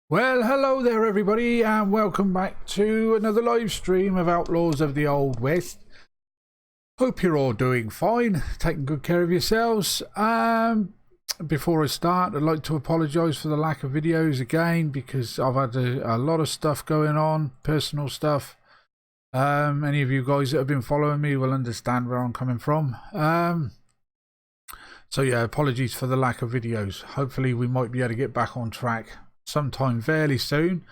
Well, hello there everybody, and welcome back to another live stream of Outlaws of the Old West. Hope you're all doing fine, taking good care of yourselves. Before I start, I'd like to apologise for the lack of videos again, because I've had a lot of stuff going on, personal stuff. Any of you guys that have been following me will understand where I'm coming from. So yeah, apologies for the lack of videos. Hopefully we might be able to get back on track sometime fairly soon,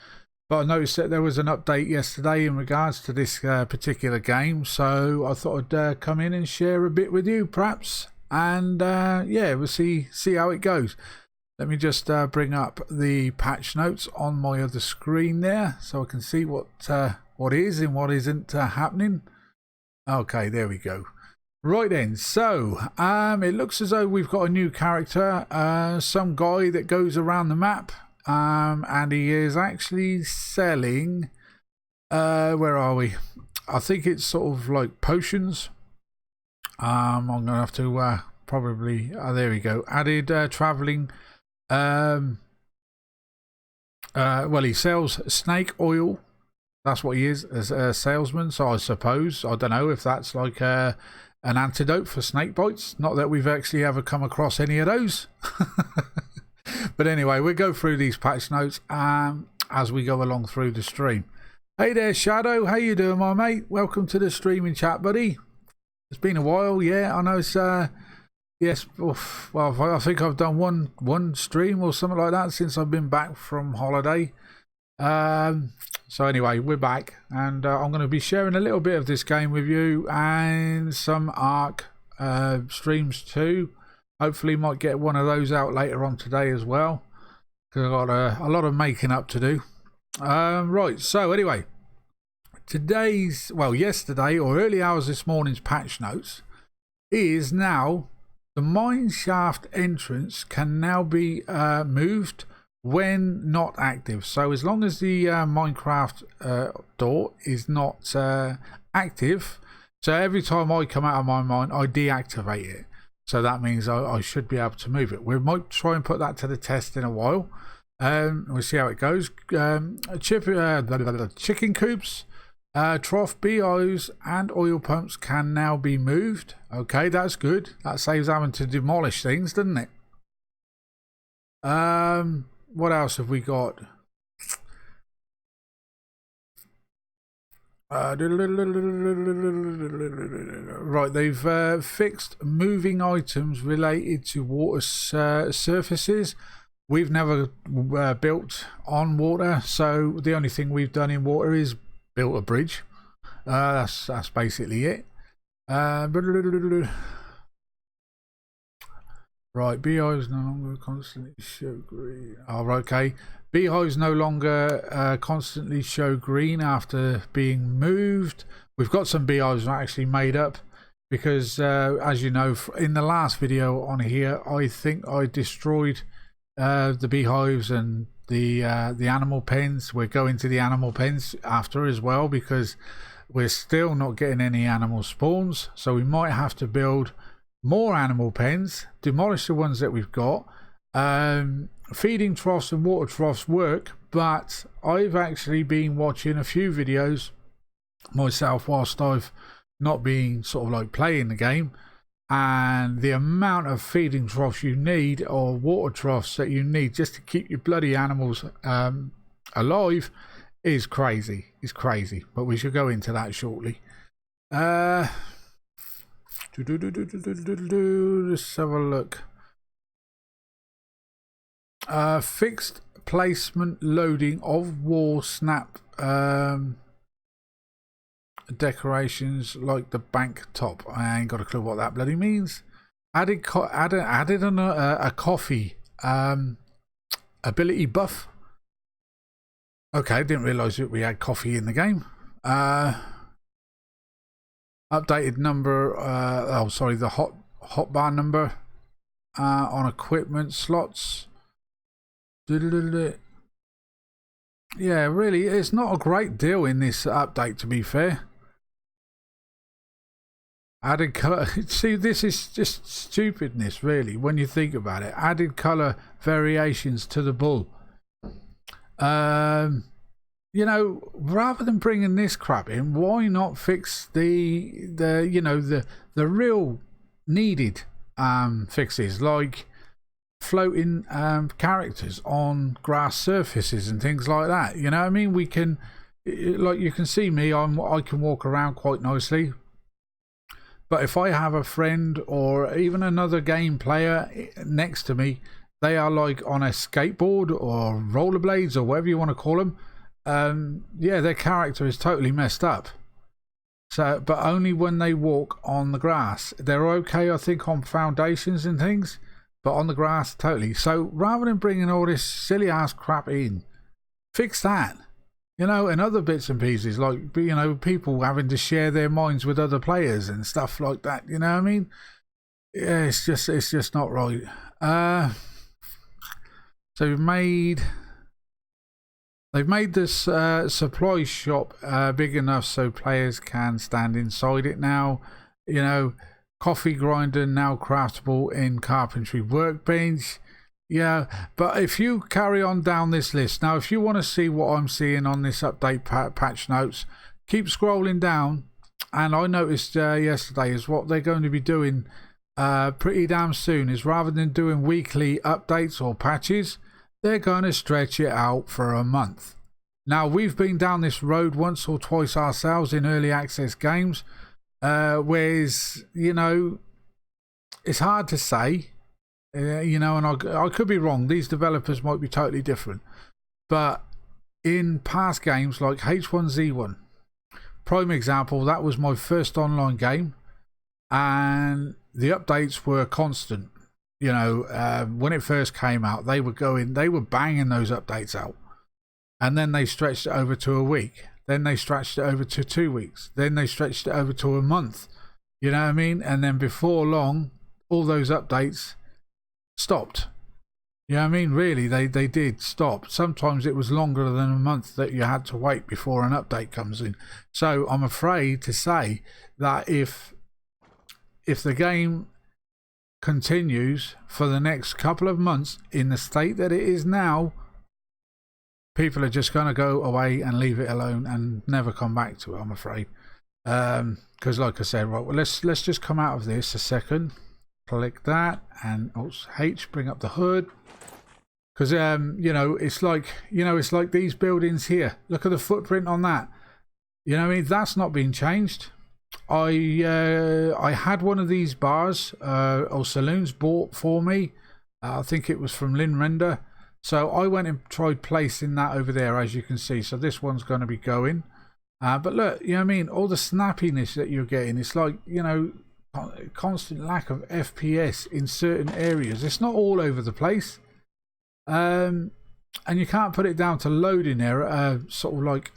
but I noticed that there was an update yesterday in regards to this particular game, so I thought I'd come in and share a bit with you perhaps, and yeah, we'll see how it goes. Let me just bring up the patch notes on my other screen there so I can see what is and what isn't happening. Okay, there we go. Right then, so it looks as though we've got a new character, some guy that goes around the map. And he is actually selling, where are we? I think it's sort of like potions. I'm going to have to probably, there we go, added traveling. Well, he sells snake oil. That's what he is, as a salesman. So I suppose, I don't know if that's like an antidote for snake bites. Not that we've actually ever come across any of those. But anyway, we'll go through these patch notes as we go along through the stream. Hey there, Shadow. How you doing, my mate? Welcome to the streaming chat, buddy. It's been a while. Yeah, I know it's... yes, oof, well, I think I've done one stream or something like that since I've been back from holiday. So anyway, we're back. And I'm going to be sharing a little bit of this game with you and some ARK streams too. Hopefully might get one of those out later on today as well, because I've got a lot of making up to do. Right, so anyway, yesterday or early hours this morning's patch notes is now the mine shaft entrance can now be moved when not active. So as long as the Minecraft door is not active, so every time I come out of my mine I deactivate it. So that means I should be able to move it. We might try and put that to the test in a while. We'll see how it goes. Chicken coops, trough, beehives and oil pumps can now be moved. Okay, that's good. That saves having to demolish things, doesn't it? What else have we got? Right, they've fixed moving items related to water surfaces. We've never built on water, so the only thing we've done in water is built a bridge. That's basically it. Right, beehives no longer constantly show green. Oh, okay. Beehives no longer constantly show green after being moved. We've got some beehives actually made up because, as you know, in the last video on here, I think I destroyed the beehives and the animal pens. We're going to the animal pens after as well because we're still not getting any animal spawns. So we might have to build more animal pens, demolish the ones that we've got. Feeding troughs and water troughs work, but I've actually been watching a few videos myself whilst I've not been sort of like playing the game, and the amount of feeding troughs you need or water troughs that you need just to keep your bloody animals alive is crazy. It's crazy, but we should go into that shortly. Let's have a look. Fixed placement loading of wall snap decorations like the bank top. I ain't got a clue what that bloody means. Added a coffee ability buff. Okay, didn't realise that we had coffee in the game. Updated number. The hotbar number on equipment slots. Yeah, really, it's not a great deal in this update, to be fair. Added color. See, this is just stupidness, really, when you think about it. Added color variations to the bull. You know, rather than bringing this crap in, why not fix the you know, the real needed fixes, like floating characters on grass surfaces and things like that. You know what I mean? We can, like, you can see me, I can walk around quite nicely, but if I have a friend or even another game player next to me, they are like on a skateboard or rollerblades or whatever you want to call them, yeah, their character is totally messed up. So, but only when they walk on the grass. They're okay, I think, on foundations and things, but on the grass, totally. So rather than bringing all this silly ass crap in, fix that. You know, and other bits and pieces, like, you know, people having to share their minds with other players and stuff like that. You know what I mean? Yeah, it's just not right. So they've made this supply shop big enough so players can stand inside it now. You know, coffee grinder now craftable in carpentry workbench. Yeah, but if you carry on down this list, now if you want to see what I'm seeing on this update patch notes, keep scrolling down. And I noticed yesterday is what they're going to be doing pretty damn soon is, rather than doing weekly updates or patches, they're going to stretch it out for a month. Now, we've been down this road once or twice ourselves in early access games, whereas, you know, it's hard to say, you know, and I could be wrong. These developers might be totally different. But in past games like H1Z1, prime example, that was my first online game, and the updates were constant. You know, when it first came out, they were banging those updates out, and then they stretched it over to a week, then they stretched it over to 2 weeks, then they stretched it over to a month. You know what I mean? And then before long, all those updates stopped. You know what I mean? Really, they did stop. Sometimes it was longer than a month that you had to wait before an update comes in. So I'm afraid to say that if the game continues for the next couple of months in the state that it is now, people are just going to go away and leave it alone and never come back to it, I'm afraid. Because like I said, right, well, let's just come out of this a second. Click that and Alt H, bring up the hood. Because you know, it's like these buildings here. Look at the footprint on that. You know what I mean? That's not been changed. I had one of these bars or saloons bought for me. I think it was from Lynn Render. So I went and tried placing that over there, as you can see. So this one's going to be going. But look, you know what I mean? All the snappiness that you're getting, it's like, you know, constant lack of FPS in certain areas. It's not all over the place. And you can't put it down to loading error, sort of like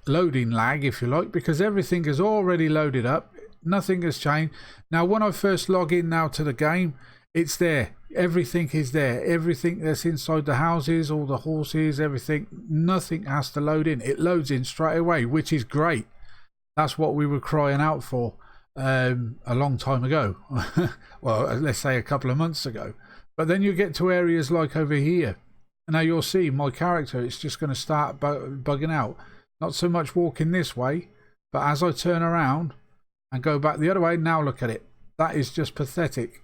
loading lag, if you like, because everything is already loaded up. Nothing has changed. Now, when I first log in now to the game, it's there. Everything is there. Everything that's inside the houses, all the horses, everything, nothing has to load in. It loads in straight away, which is great. That's what we were crying out for a long time ago. Well, let's say a couple of months ago. But then you get to areas like over here. Now you'll see my character, it's just going to start bugging out. Not so much walking this way, but as I turn around and go back the other way, now look at it. That is just pathetic.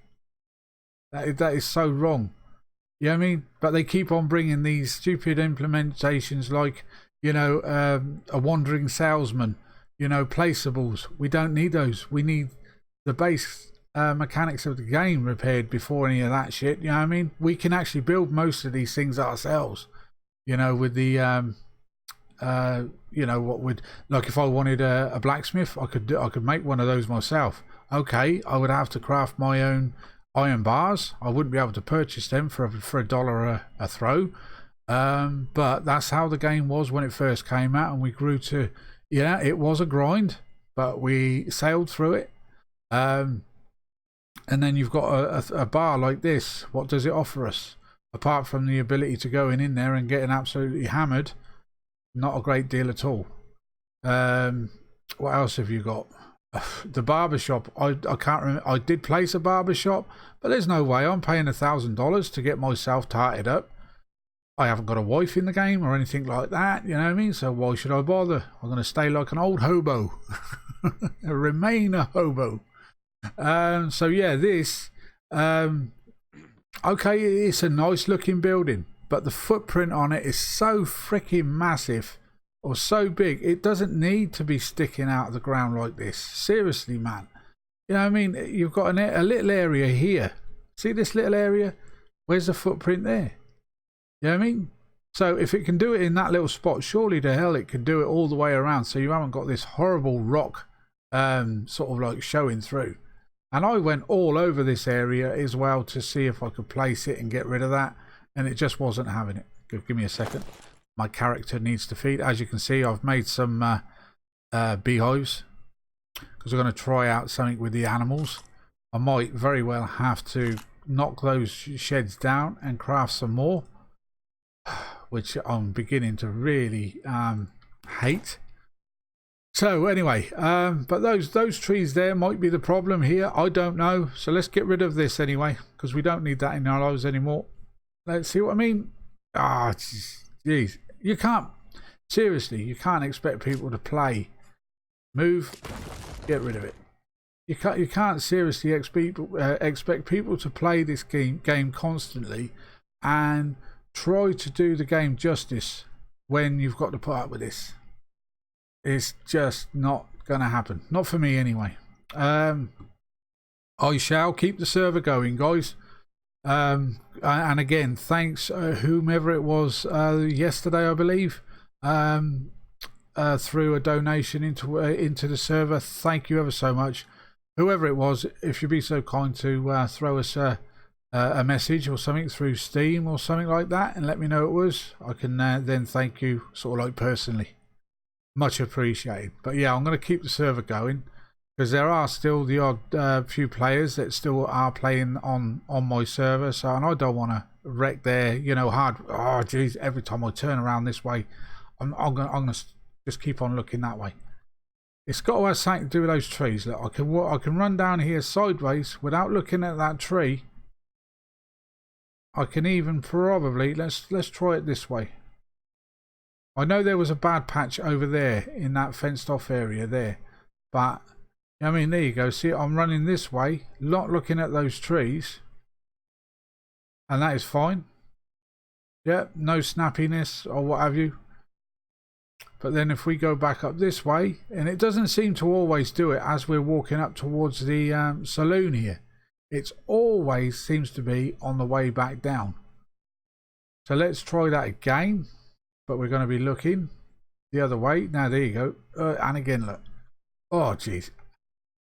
That is so wrong. You know what I mean? But they keep on bringing these stupid implementations like, you know, a wandering salesman, you know, placeables. We don't need those. We need the base mechanics of the game repaired before any of that shit. You know what I mean? We can actually build most of these things ourselves. You know, with the you know, what would, like, if I wanted a blacksmith, I could make one of those myself. Okay, I would have to craft my own iron bars. I wouldn't be able to purchase them for $1 a throw. But that's how the game was when it first came out, and we grew to, yeah, it was a grind, but we sailed through it. And then you've got a bar like this. What does it offer us? Apart from the ability to go in there and getting absolutely hammered, not a great deal at all. What else have you got? The barbershop. I can't remember. I did place a barbershop, but there's no way I'm paying $1,000 to get myself tarted up. I haven't got a wife in the game or anything like that, you know what I mean? So why should I bother? I'm going to stay like an old hobo. Remain a hobo. So yeah, this okay, it's a nice looking building, but the footprint on it is so freaking massive, or so big, it doesn't need to be sticking out of the ground like this. Seriously, man. You know what I mean? You've got a little area here. See this little area? Where's the footprint there? You know what I mean? So if it can do it in that little spot, surely the hell it can do it all the way around, so you haven't got this horrible rock sort of like showing through. And I went all over this area as well to see if I could place it and get rid of that, and it just wasn't having it. Give me a second. My character needs to feed. As you can see, I've made some beehives because I'm going to try out something with the animals. I might very well have to knock those sheds down and craft some more, which I'm beginning to really hate. So anyway, but those trees there might be the problem here. I don't know. So let's get rid of this anyway, because we don't need that in our lives anymore. Let's see what I mean. Ah, jeez. You can't, seriously, you can't expect people to play. Move, get rid of it. You can't seriously expect people to play this game constantly and try to do the game justice when you've got to put up with this. It's just not going to happen. Not for me anyway. I shall keep the server going, guys. And again, thanks whomever it was yesterday, I believe, through a donation into the server. Thank you ever so much. Whoever it was, if you'd be so kind to throw us a message or something through Steam or something like that and let me know it was, I can then thank you sort of like personally. Much appreciated. But yeah, I'm going to keep the server going because there are still the odd few players that still are playing on my server. So, and I don't want to wreck their, you know, hard. Oh, geez, every time I turn around this way, I'm gonna just keep on looking that way. It's got to have something to do with those trees. Look, I can run down here sideways without looking at that tree. I can even probably let's try it this way. I know there was a bad patch over there in that fenced off area there, but I mean, there you go. See, I'm running this way, not looking at those trees, and that is fine. Yep, no snappiness or what have you. But then if we go back up this way, and it doesn't seem to always do it as we're walking up towards the saloon here. It's always seems to be on the way back down. So let's try that again. But we're going to be looking the other way. Now, there you go. And again, look. Oh, jeez.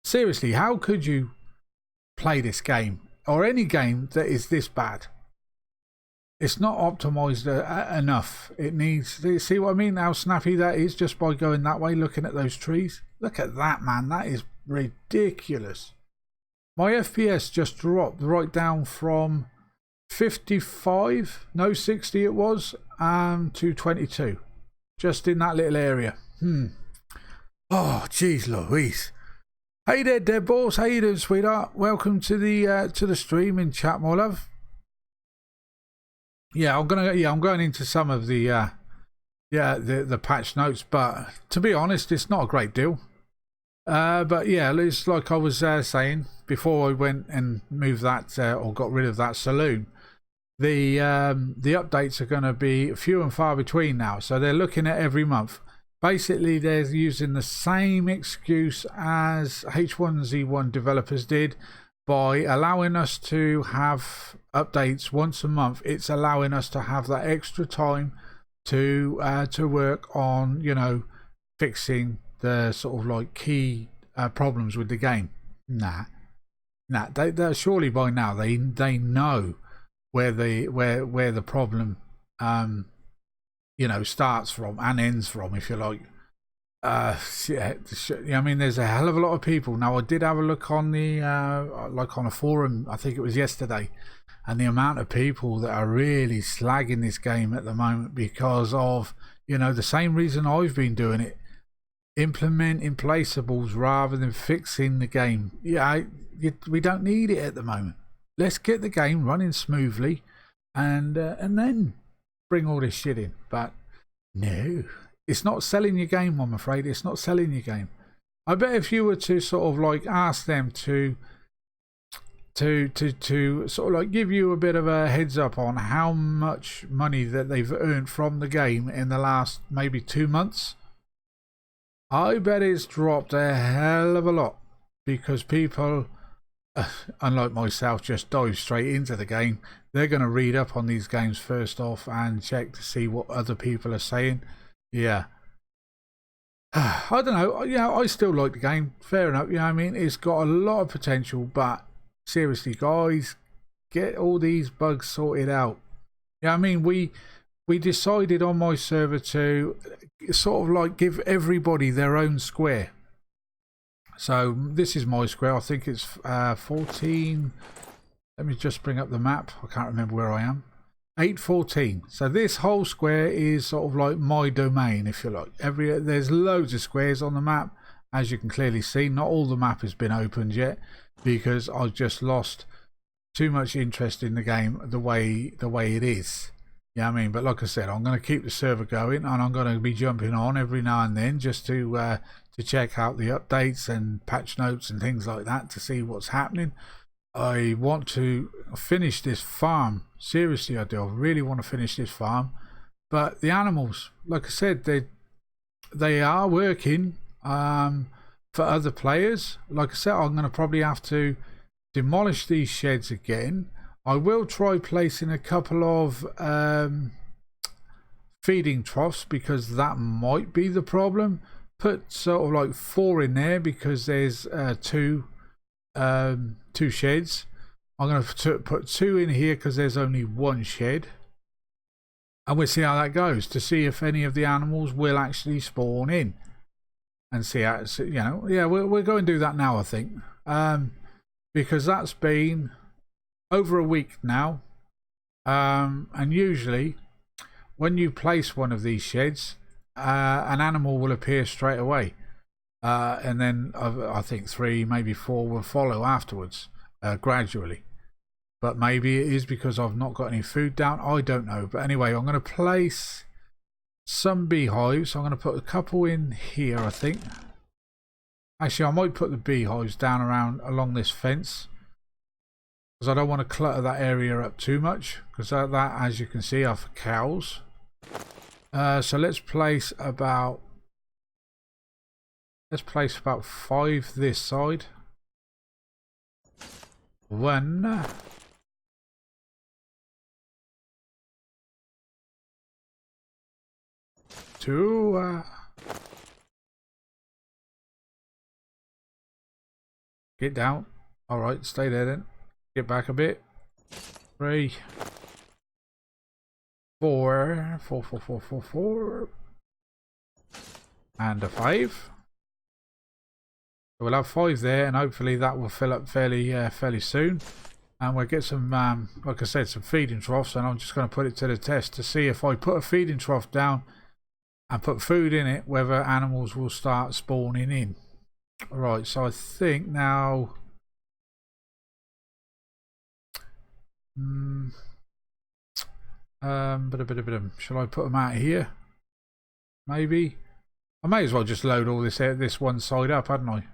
Seriously, how could you play this game? Or any game that is this bad? It's not optimized enough. It needs... See what I mean? How snappy that is just by going that way, looking at those trees. Look at that, man. That is ridiculous. My FPS just dropped right down from 55, no 60 it was, to 22, just in that little area. Oh, jeez Louise. Hey there, Dead Balls. How you doing, sweetheart? Welcome to the stream in chat, my love. Yeah, I'm going into some of the patch notes, but to be honest, it's not a great deal. But yeah, it's like I was saying before I went and moved that or got rid of that saloon. The updates are going to be few and far between now, so they're looking at every month. Basically, they're using the same excuse as H1Z1 developers did by allowing us to have updates once a month. It's allowing us to have that extra time to work on, you know, fixing the sort of like key problems with the game. Nah, they surely by now they know where the problem you know, starts from and ends from, if you like. Yeah, I mean, there's a hell of a lot of people. Now, I did have a look on the like on a forum, I think it was yesterday, and the amount of people that are really slagging this game at the moment because of, you know, the same reason I've been doing it, implementing placeables rather than fixing the game. Yeah, we don't need it at the moment. Let's get the game running smoothly, and then bring all this shit in. But no, it's not selling your game, I'm afraid. It's not selling your game. I bet if you were to sort of like ask them to sort of like give you a bit of a heads up on how much money that they've earned from the game in the last maybe 2 months, I bet it's dropped a hell of a lot, because people, unlike myself, just dive straight into the game. They're going to read up on these games first off and check to see what other people are saying. Yeah. I don't know. Yeah, I still like the game. Fair enough. You know what I mean? It's got a lot of potential, but seriously, guys, get all these bugs sorted out. Yeah, I mean, we decided on my server to sort of like give everybody their own square. So this is my square. I think it's 14. Let me just bring up the map. I can't remember where I am. 814. So this whole square is sort of like my domain, if you like. There's loads of squares on the map, as you can clearly see. Not all the map has been opened yet, because I've just lost too much interest in the game the way it is. Yeah, I mean, but like I said, I'm going to keep the server going, and I'm going to be jumping on every now and then just to check out the updates and patch notes and things like that to see what's happening. I want to finish this farm. Seriously, I do. I really want to finish this farm. But the animals, like I said, they are working for other players. Like I said, I'm going to probably have to demolish these sheds again. I will try placing a couple of feeding troughs, because that might be the problem. Put sort of like 4 in there, because there's two sheds. I'm going to put 2 in here because there's only 1 shed, and we'll see how that goes, to see if any of the animals will actually spawn in, and see how, you know. Yeah, we're going to do that now, I think, because that's been over a week now, and usually when you place one of these sheds, an animal will appear straight away. And then I think 3, maybe 4 will follow afterwards, gradually. But maybe it is because I've not got any food down. I don't know. But anyway, I'm going to place some beehives. I'm going to put a couple in here, I think. Actually, I might put the beehives down along this fence, because I don't want to clutter that area up too much, because that, as you can see, are for cows. So let's place about 5 this side. 1, 2, get down. All right, stay there then. Get back a bit. 3, 4, 4, 4, 4, 4, 4, and a 5. So we'll have 5 there, and hopefully that will fill up fairly soon. And we'll get some, like I said, some feeding troughs, and I'm just going to put it to the test to see if I put a feeding trough down and put food in it, whether animals will start spawning in. Right, so I think now... shall I put them out here? Maybe. I may as well just load all this one side up, hadn't I?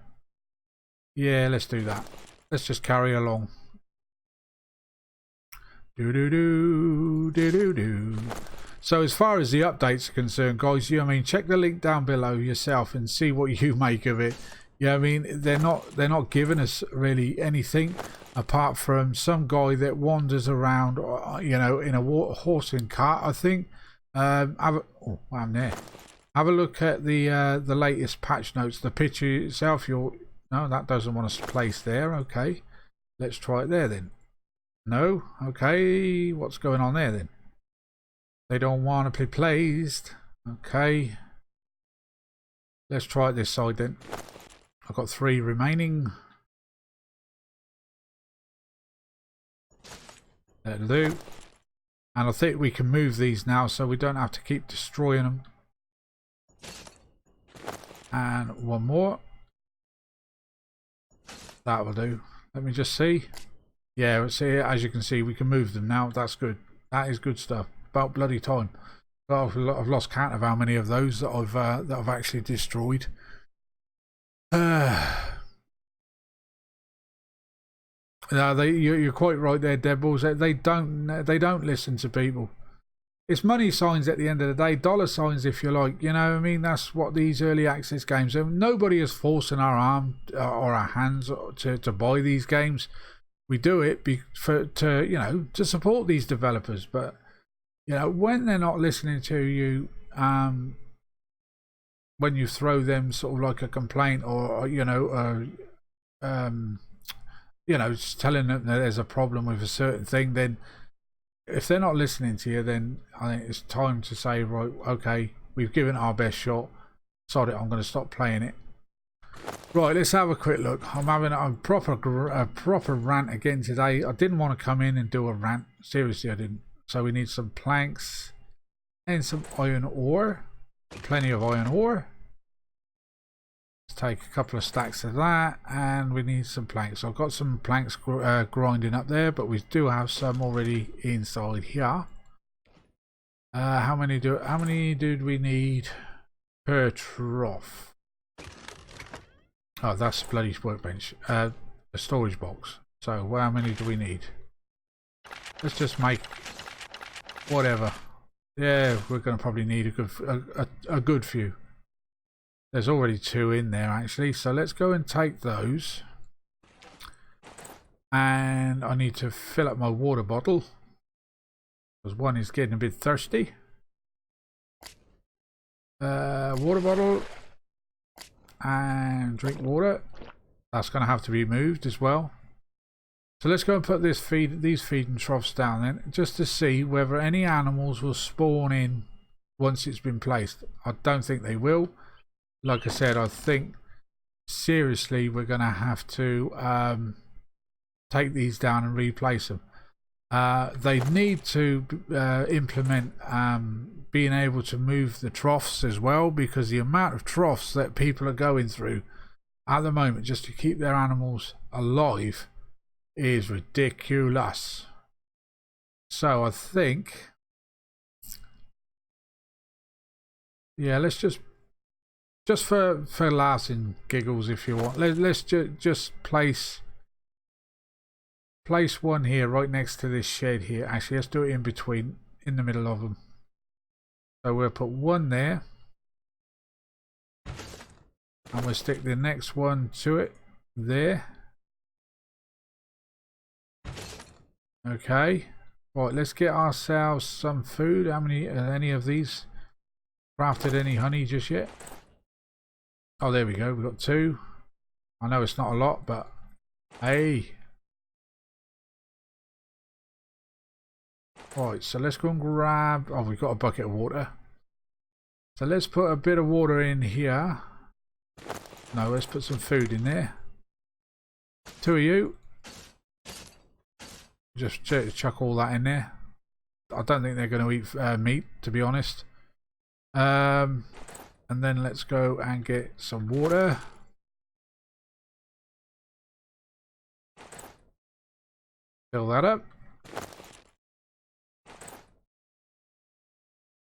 Yeah, let's do that. Let's just carry along. So as far as the updates are concerned, guys, I mean, check the link down below yourself and see what you make of it. Yeah, I mean, they're not giving us really anything apart from some guy that wanders around, you know, in a horse and cart, I think. I'm there. Have a look at the latest patch notes. The picture itself, no, that doesn't want us placed there. Okay, let's try it there then. No, okay, what's going on there then? They don't want to be placed. Okay, let's try it this side then. I've got 3 remaining. That'll do. And I think we can move these now, so we don't have to keep destroying them. And 1 more. That will do. Let me just see. Yeah, see, as you can see, we can move them now. That's good. That is good stuff. about bloody time. I've lost count of how many of those that I've actually destroyed. No, you're quite right there, Deadballs. They don't listen to people. It's money signs at the end of the day, dollar signs if you like. You know what I mean? That's what these early access games are. Nobody is forcing our arm or our hands to buy these games. We do it to support these developers. But you know, when they're not listening to you, when you throw them sort of like a complaint or just telling them that there's a problem with a certain thing, then if they're not listening to you, then I think it's time to say, right, okay, we've given it our best shot. Sod it, I'm going to stop playing it. Right, let's have a quick look. I'm having a proper rant again today. I didn't want to come in and do a rant. Seriously, I didn't. So we need some planks and some iron ore. Plenty of iron ore. Let's take a couple of stacks of that, and we need some planks. I've got some planks grinding up there, but we do have some already inside here. How many did we need per trough? Oh, that's bloody workbench. A storage box. So how many do we need? Let's just make whatever. Yeah, we're going to probably need a good few. There's already 2 in there actually, so let's go and take those. And I need to fill up my water bottle because one is getting a bit thirsty. Water bottle and drink water. That's going to have to be moved as well. So let's go and put these feeding troughs down then, just to see whether any animals will spawn in once it's been placed. I don't think they will. Like I said, I think seriously we're going to have to take these down and replace them. They need to implement being able to move the troughs as well, because the amount of troughs that people are going through at the moment just to keep their animals alive is ridiculous. So I think, yeah, let's just for laughs and giggles, if you want, let's just place one here right next to this shed here. Actually, let's do it in between, in the middle of them. So we'll put one there, and we'll stick the next one to it there. Okay, right, let's get ourselves some food. How many any of these crafted any honey just yet? Oh, there we go, we've got 2. I know it's not a lot, but hey. Right, so let's go and grab, oh, we've got a bucket of water. So let's put a bit of water in here. No, let's put some food in there. 2 of you. Just chuck all that in there. I don't think they're going to eat meat, to be honest. And then let's go and get some water. Fill that up.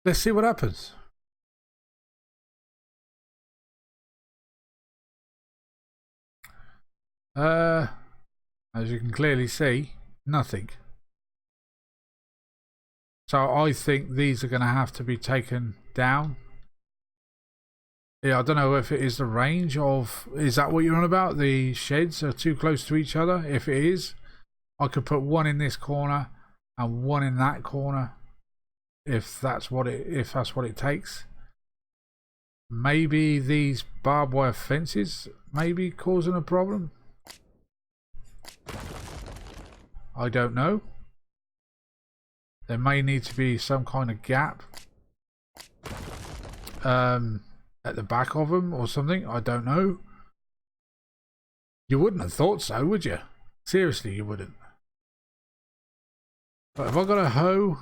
Let's see what happens. As you can clearly see, nothing. So I think these are going to have to be taken down. Yeah, I don't know if it is the range of... Is that what you're on about? The sheds are too close to each other? If it is, I could put one in this corner and one in that corner. If that's what it takes. Maybe these barbed wire fences may be causing a problem. I don't know. There may need to be some kind of gap at the back of them or something. I don't know. You wouldn't have thought so, would you? Seriously, you wouldn't. But have I got a hoe?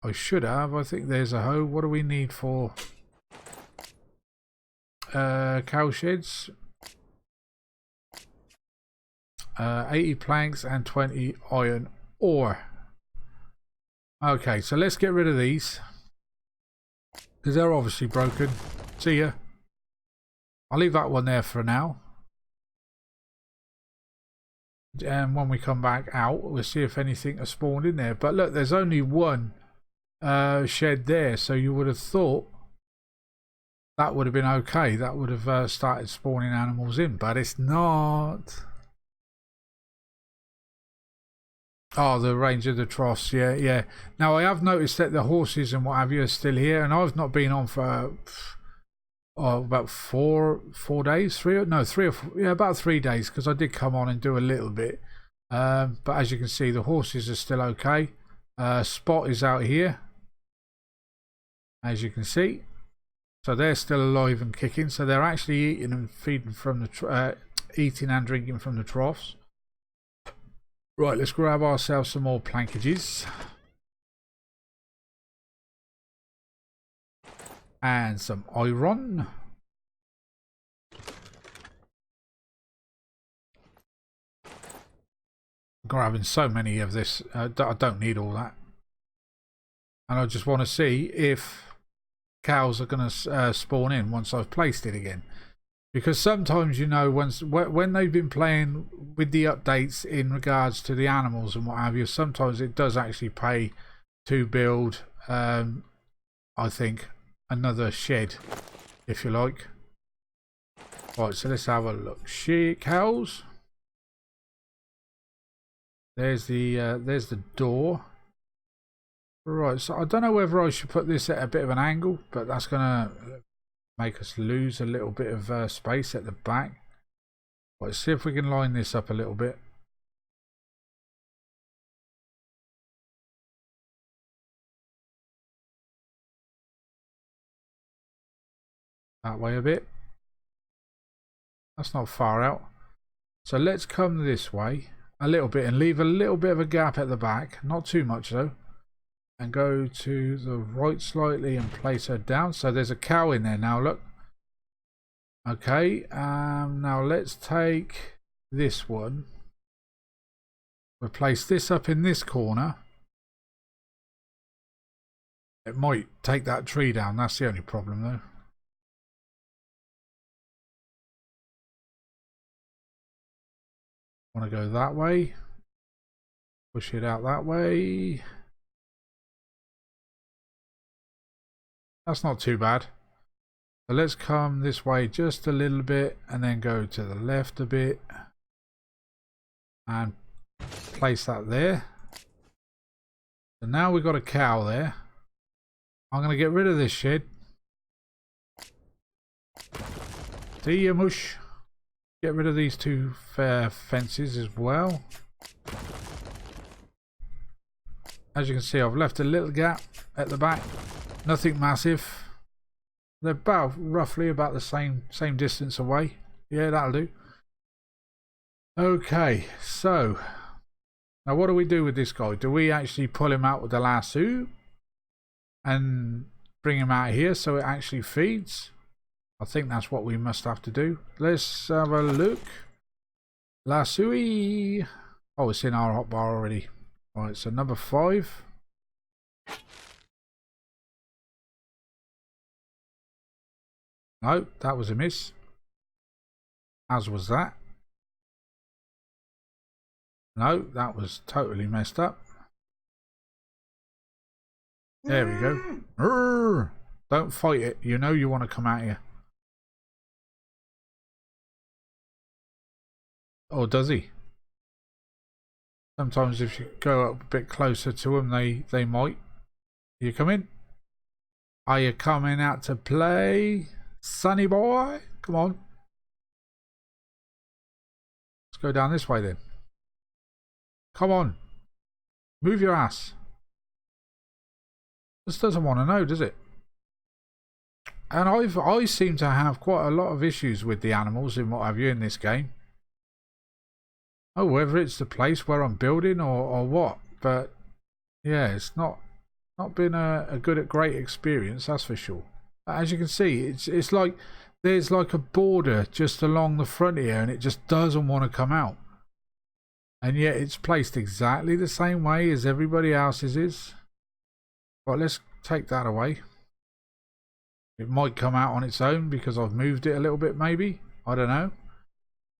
I should have. I think there's a hoe. What do we need for cow sheds? 80 planks and 20 iron ore. Okay, so let's get rid of these because they're obviously broken. See ya. I'll leave that one there for now. And when we come back out, we'll see if anything has spawned in there. But look, there's only one shed there, so you would have thought that would have been okay. That would have started spawning animals in, but it's not. Oh, the range of the troughs, yeah, yeah. Now I have noticed that the horses and what have you are still here, and I've not been on for about four days, three or four, yeah, about 3 days, because I did come on and do a little bit. But as you can see, the horses are still okay. Spot is out here, as you can see, so they're still alive and kicking. So they're actually eating and feeding from the eating and drinking from the troughs. Right, let's grab ourselves some more plankages and some iron. Grabbing so many of this, I don't need all that, and I just want to see if cows are going to spawn in once I've placed it again. Because sometimes, you know, when they've been playing with the updates in regards to the animals and what have you, sometimes it does actually pay to build, I think, another shed, if you like. Right, so let's have a look. Cows. There's the door. Right, so I don't know whether I should put this at a bit of an angle, but that's gonna make us lose a little bit of space at the back. Let's see if we can line this up a little bit. That way a bit. That's not far out. So let's come this way a little bit and leave a little bit of a gap at the back. Not too much though. And go to the right slightly and place her down. So there's a cow in there now, look. Okay, now let's take this one. We'll place this up in this corner. It might take that tree down, that's the only problem though. Want to go that way. Push it out that way. That's not too bad. So let's come this way just a little bit and then go to the left a bit and place that there. So now we've got a cow there. I'm going to get rid of this shed. See ya, mush. Get rid of these two fences as well. As you can see, I've left a little gap at the back. Nothing massive. They're about roughly about the same distance away. Yeah, that'll do. Okay, so now what do we do with this guy? Do we actually pull him out with the lasso and bring him out here so it actually feeds? I think that's what we must have to do. Let's have a look. Lasso. Oh, it's in our hotbar already. Alright, so number 5. No, that was a miss. As was that. No, that was totally messed up. There we go. Urgh. Don't fight it. You know you want to come out here. Or does he? Sometimes if you go up a bit closer to them, they might. You coming? Are you coming out to play? Sonny boy, come on. Let's go down this way then. Come on. Move your ass. This doesn't want to know, does it? And I seem to have quite a lot of issues with the animals and what have you in this game. Oh, whether it's the place where I'm building or what. But yeah, it's not been a great experience, that's for sure. As you can see, it's like there's like a border just along the front here and it just doesn't want to come out. And yet it's placed exactly the same way as everybody else's is. Right, let's take that away. It might come out on its own because I've moved it a little bit, maybe. I don't know.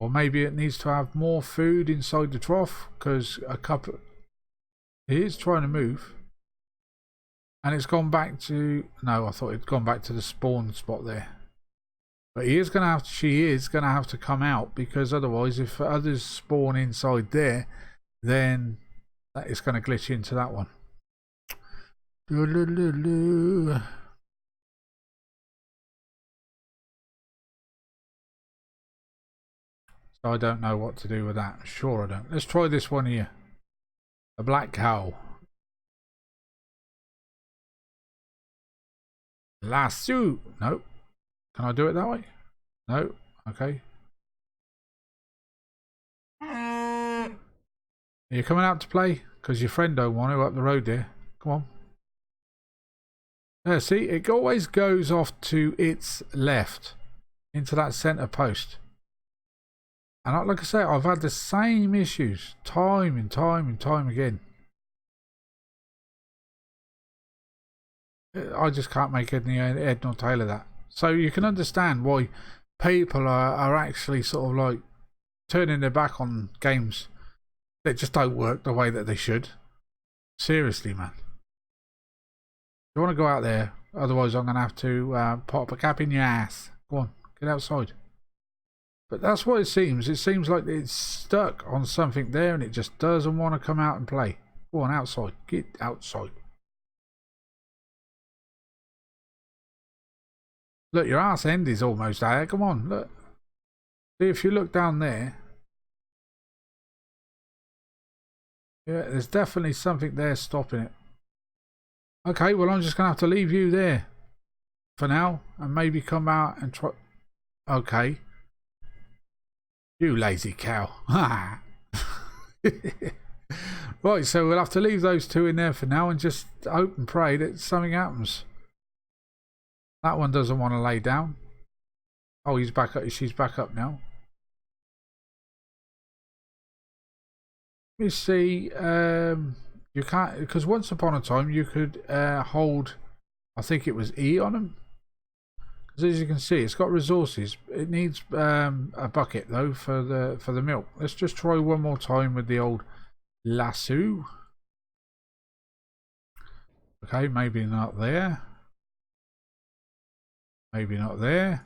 Or maybe it needs to have more food inside the trough because a couple... It is trying to move. And it's gone back to... No, I thought it'd gone back to the spawn spot there. But he is going to have to... She is going to have to come out because otherwise if others spawn inside there, then that is going to glitch into that one. So I don't know what to do with that. Sure I don't. Let's try this one here. A black cow. Lasso. No. Can I do it that way? No. Okay. Are you coming out to play? Because your friend don't want to up the road there. Come on. Yeah, see, it always goes off to its left. Into that centre post. And like I say, I've had the same issues time and time again. I just can't make any head nor tail of that. So you can understand why people are actually sort of like turning their back on games that just don't work the way that they should. Seriously, man. You want to go out there, otherwise I'm going to have to pop a cap in your ass. Go on, get outside. But that's what it seems. It seems like it's stuck on something there and it just doesn't want to come out and play. Go on, outside. Get outside. Look, your arse end is almost there. Come on, look. See, if you look down there. Yeah, there's definitely something there stopping it. Okay, well, I'm just going to have to leave you there for now and maybe come out and try. Okay. You lazy cow. Right, so we'll have to leave those two in there for now and just hope and pray that something happens. That one doesn't want to lay down. Oh, he's back up. She's back up now. Let me see. You can't, because once upon a time you could hold, I think it was E on them. As you can see, it's got resources. It needs a bucket though for the milk. Let's just try one more time with the old lasso. Okay, maybe not there. Maybe not there.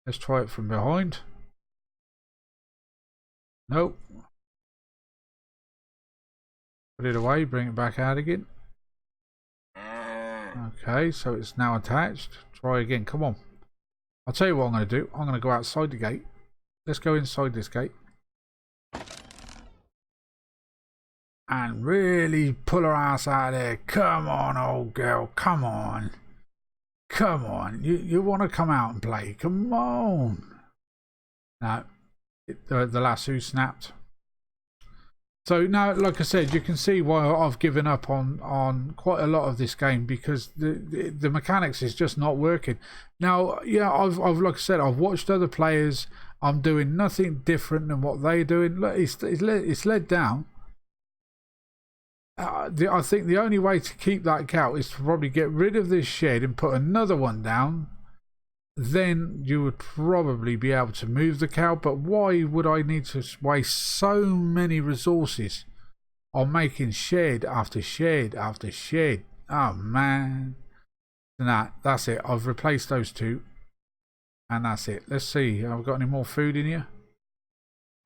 Let's try it from behind. Nope. Put it away, bring it back out again. Okay, so it's now attached. Try again, come on. I'll tell you what I'm going to do. I'm going to go outside the gate. Let's go inside this gate. And really pull her ass out of there. Come on, old girl, come on. Come on, you want to come out and play. Come on. No, the lasso snapped. So now, like I said, you can see why I've given up on quite a lot of this game because the mechanics is just not working. Now, yeah, I've like I said, I've watched other players. I'm doing nothing different than what they're doing. Look, it's led down. I think the only way to keep that cow is to probably get rid of this shed and put another one down. Then you would probably be able to move the cow. But why would I need to waste so many resources on making shed after shed after shed? Oh man. Nah, that's it. I've replaced those two. And that's it. Let's see. Have I got any more food in here?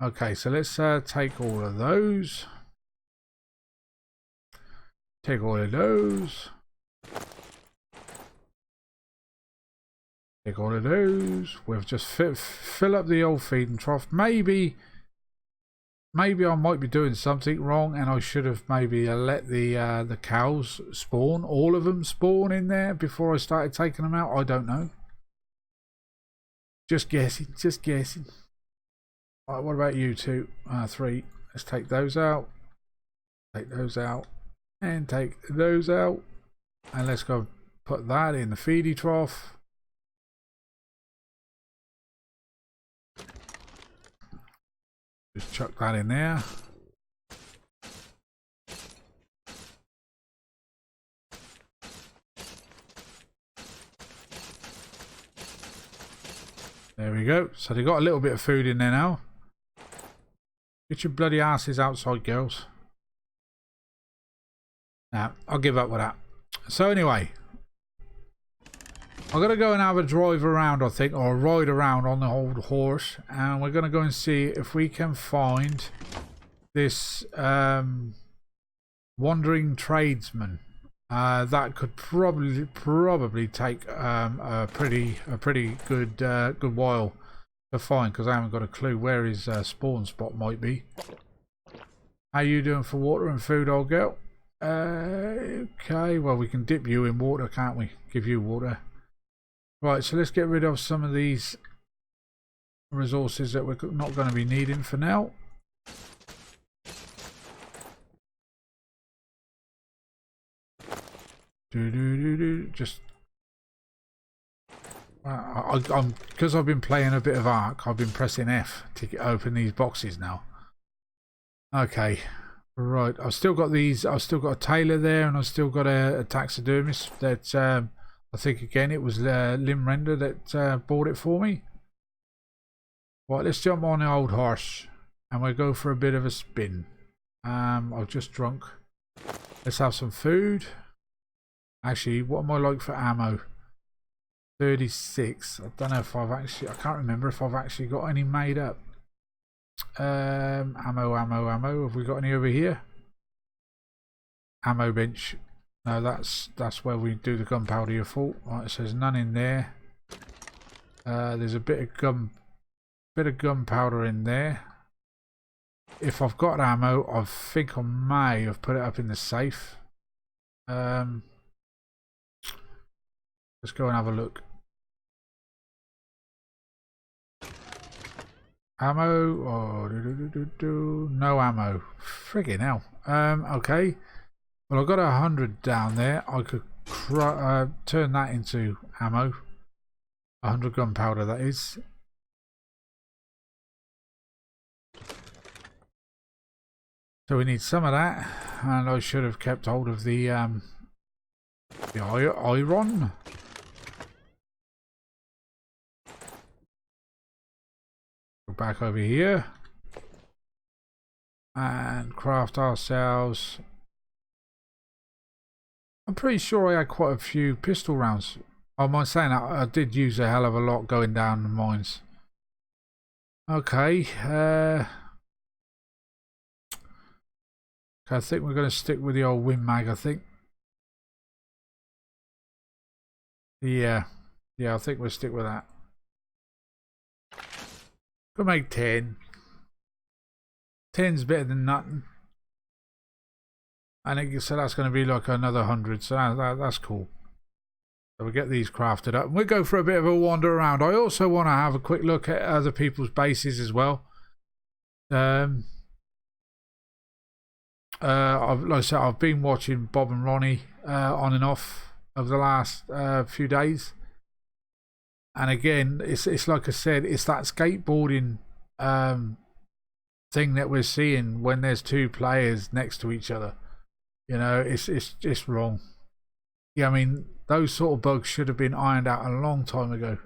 Okay, so let's take all of those. Take all of those. Take all of those. We'll just fill up the old feeding trough. Maybe I might be doing something wrong, and I should have maybe let the cows spawn, all of them spawn in there before I started taking them out. I don't know. Just guessing. Just guessing. All right, what about you two? 3. Let's take those out. Take those out. And take those out. And let's go put that in the feedy trough. Just chuck that in there. we go. So they got a little bit of food in there now. Get your bloody asses outside, girls. Nah, I'll give up with that. So anyway, I'm going to go and have a drive around, I think, or a ride around on the old horse. And we're going to go and see if we can find this wandering tradesman. That could probably take a pretty good while to find, because I haven't got a clue where his spawn spot might be. How you doing for water and food, old girl? Okay, well, we can dip you in water, can't we? Give you water. Right, so let's get rid of some of these resources that we're not going to be needing for now. Just I'm because I've been playing a bit of Ark, I've been pressing F to open these boxes now. Okay, right, I've still got these. I've still got a tailor there, and I've still got a taxidermist that I think again it was Limb Render that bought it for me. Right, let's jump on the old horse and we'll go for a bit of a spin. I've just drunk. Let's have some food. Actually, what am I like for ammo? 36. I don't know if I've actually, I can't remember if I've actually got any made up. Ammo. Have we got any over here? Ammo bench. No, that's where we do the gunpowder, your fault. Right, it says none in there. There's a bit of gunpowder in there. If I've got ammo, I think I may have put it up in the safe. Let's go and have a look. Ammo. Oh, no ammo. Friggin' hell. Okay. Well, I've got 100 down there. I could turn that into ammo. 100 gunpowder, that is. So we need some of that, and I should have kept hold of the iron. Go back over here and craft ourselves. I'm pretty sure I had quite a few pistol rounds. Am I saying that? I did use a hell of a lot going down the mines. Okay. I think we're going to stick with the old Win Mag, I think. Yeah, I think we'll stick with that. Go make 10. 10's better than nothing. I think so. That's going to be like another 100. So that's cool. So we'll get these crafted up. We'll go for a bit of a wander around. I also want to have a quick look at other people's bases as well. Like I said, I've been watching Bob and Ronnie on and off over the last few days, and again, it's like I said, it's that skateboarding thing that we're seeing when there's two players next to each other. You know, it's just wrong. Yeah, I mean, those sort of bugs should have been ironed out a long time ago.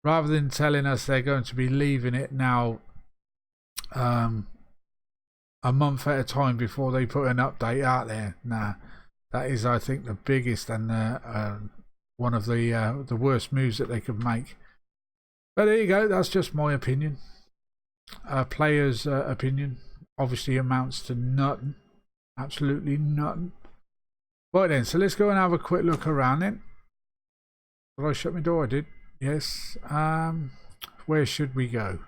Rather than telling us they're going to be leaving it now a month at a time before they put an update out there. Nah, that is, I think, the biggest and one of the worst moves that they could make. But there you go. That's just my opinion. Player's opinion obviously amounts to nothing. Absolutely nothing. Right then, so let's go and have a quick look around then. Did I shut my door? I did. Yes. Where should we go?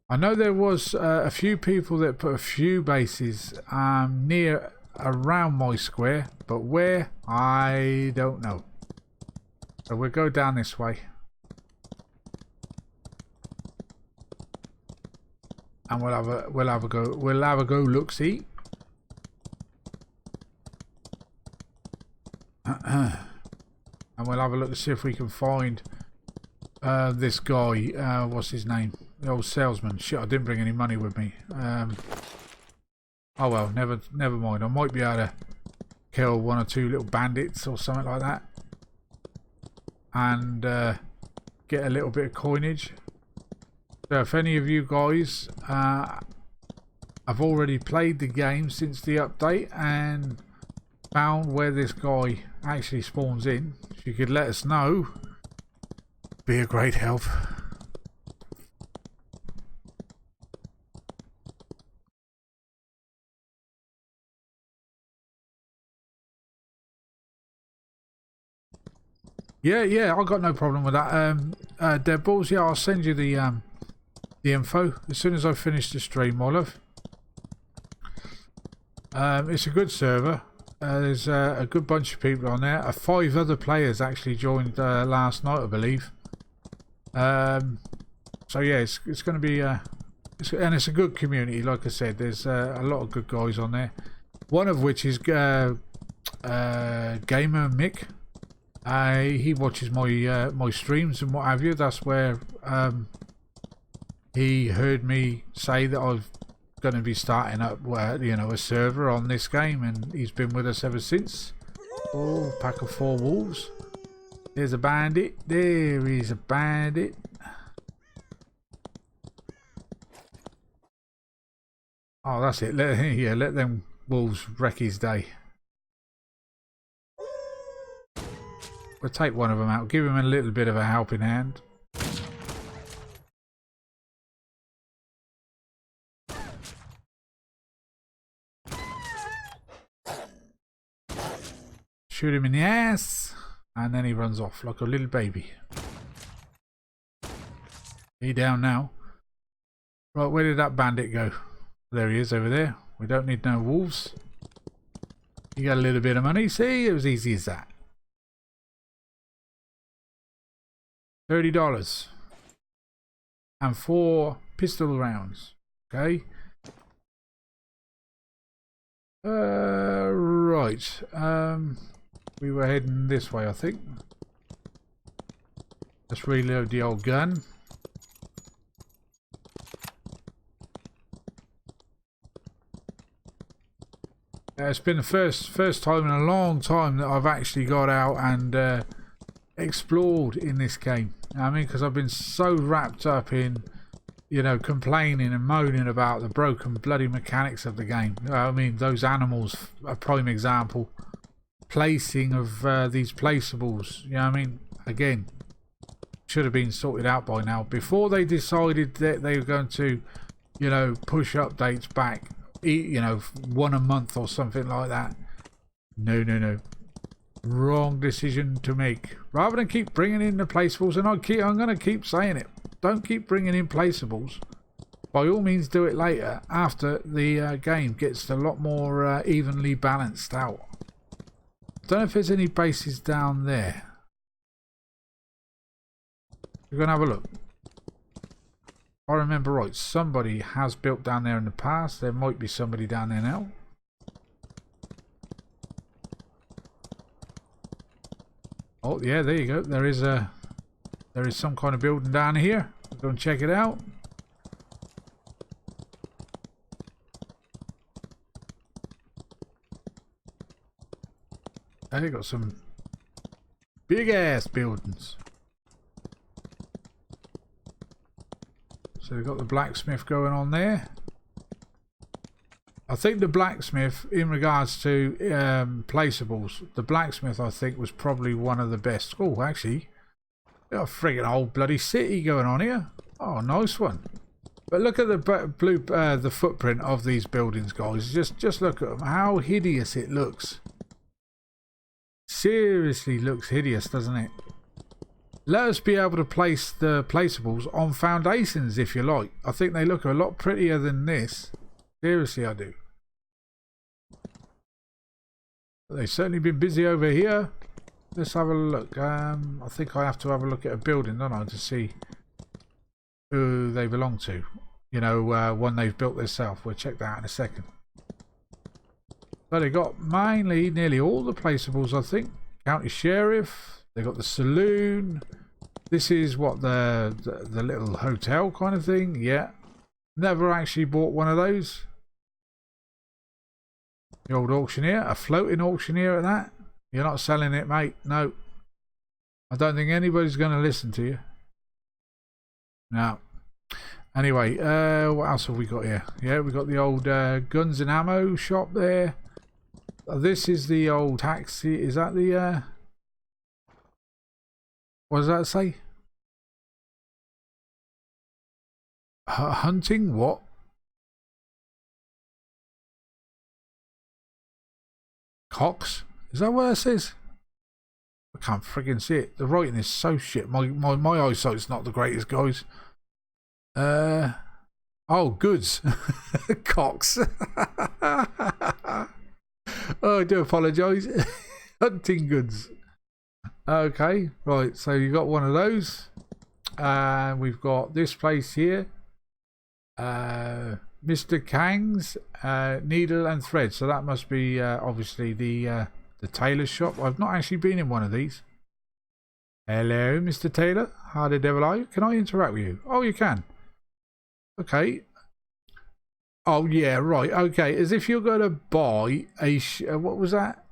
I know there was a few people that put a few bases near around my square, but where, I don't know. So we'll go down this way, and we'll have a go look see. And we'll have a look to see if we can find this guy. What's his name? The old salesman. Shit, I didn't bring any money with me. Oh well, never mind. I might be able to kill one or two little bandits or something like that, and get a little bit of coinage. So if any of you guys have already played the game since the update and found where this guy actually spawns in, if you could let us know, be a great help. Yeah, I got no problem with that. Dead Balls, yeah, I'll send you the info as soon as I finish the stream, my love. It's a good server. There's a good bunch of people on there. 5 other players actually joined last night, I believe. So yeah, it's going to be and it's a good community. Like I said, there's a lot of good guys on there. One of which is Gamer Mick. He watches my my streams and what have you. That's where he heard me say that I'm going to be starting up, you know, a server on this game, and he's been with us ever since. Oh, pack of 4 wolves. There's a bandit. There is a bandit. Oh, that's it. Let them wolves wreck his day. We'll take one of them out. Give him a little bit of a helping hand. Shoot him in the ass. And then he runs off like a little baby. He down now. Right, where did that bandit go? There he is over there. We don't need no wolves. You got a little bit of money. See, it was easy as that. $30 and 4 pistol rounds. Okay. Right. We were heading this way, I think. Let's reload the old gun. It's been the first time in a long time that I've actually got out and explored in this game. I mean, because I've been so wrapped up in, you know, complaining and moaning about the broken bloody mechanics of the game. I mean, those animals, a prime example. Placing of these placeables, you know what I mean? Again, should have been sorted out by now. Before they decided that they were going to, you know, push updates back, you know, 1 a month or something like that. No. Wrong decision to make. Rather than keep bringing in the placeables, and I'm going to keep saying it. Don't keep bringing in placeables. By all means, do it later after the game gets a lot more evenly balanced out. Don't know if there's any bases down there. We're going to have a look. If I remember right, somebody has built down there in the past. There might be somebody down there now. Oh yeah, there you go. There is some kind of building down here. Go and check it out. They got some big ass buildings. So they've got the blacksmith going on there. I think the blacksmith, in regards to placeables, the blacksmith I think was probably one of the best. Oh, actually, got a friggin' whole bloody city going on here. Oh, nice one. But look at the footprint of these buildings, guys. Just look at them. How hideous it looks. Seriously looks hideous, doesn't it? Let us be able to place the placeables on foundations if you like. I think they look a lot prettier than this. Seriously, I do. But they've certainly been busy over here. Let's have a look. I think I have to have a look at a building, don't I, to see who they belong to. You know, one they've built themselves. We'll check that out in a second. So they got mainly nearly all the placeables, I think. County Sheriff. They got the saloon. This is what the little hotel kind of thing. Yeah. Never actually bought one of those. The old auctioneer. A floating auctioneer at that. You're not selling it, mate. No. I don't think anybody's going to listen to you. No. Anyway, what else have we got here? Yeah, we got the old guns and ammo shop there. This is the old taxi. Is that the what does that say? Hunting what? Cox? Is that what it says? I can't friggin' see it. The writing is so shit. My eyesight's not the greatest, guys. Oh, goods. Cox. Oh, I do apologise. Hunting goods. Okay, right. So you got one of those. And we've got this place here. Mr. Kang's needle and thread. So that must be obviously the tailor shop. I've not actually been in one of these. Hello, Mr. Taylor. How the devil are you? Can I interact with you? Oh, you can. Okay. Oh yeah, right. Okay, as if you're going to buy a what was that?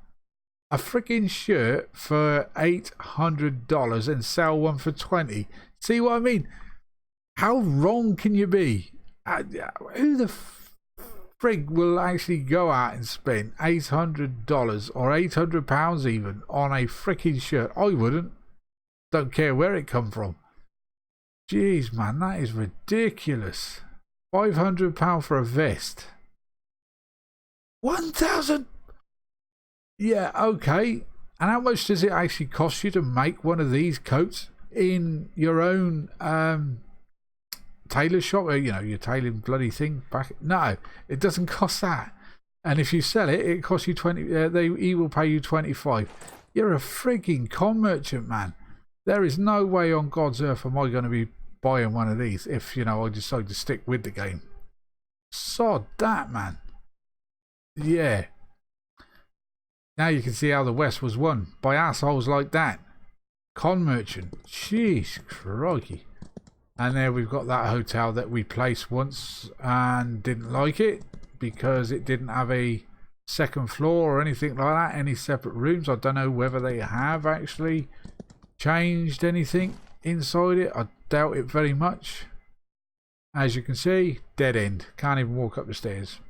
A freaking shirt for $800 and sell one for 20. See what I mean? How wrong can you be? Who the frig will actually go out and spend $800 or £800 even on a freaking shirt? I wouldn't. Don't care where it come from. Jeez, man, that is ridiculous. £500 for a vest. 1,000. Yeah, okay. And how much does it actually cost you to make one of these coats in your own tailor shop? You know, your tailoring bloody thing back. No, it doesn't cost that. And if you sell it, it costs you 20. He will pay you 25. You're a frigging con merchant, man. There is no way on God's earth am I going to be buying one of these if, you know, I decide to stick with the game. Sod that, man. Yeah. Now you can see how the West was won by assholes like that. Con merchant. Jeez, crikey. And there we've got that hotel that we placed once and didn't like it because it didn't have a second floor or anything like that, any separate rooms. I don't know whether they have actually changed anything inside it. I doubt it very much. As you can see, dead end. Can't even walk up the stairs.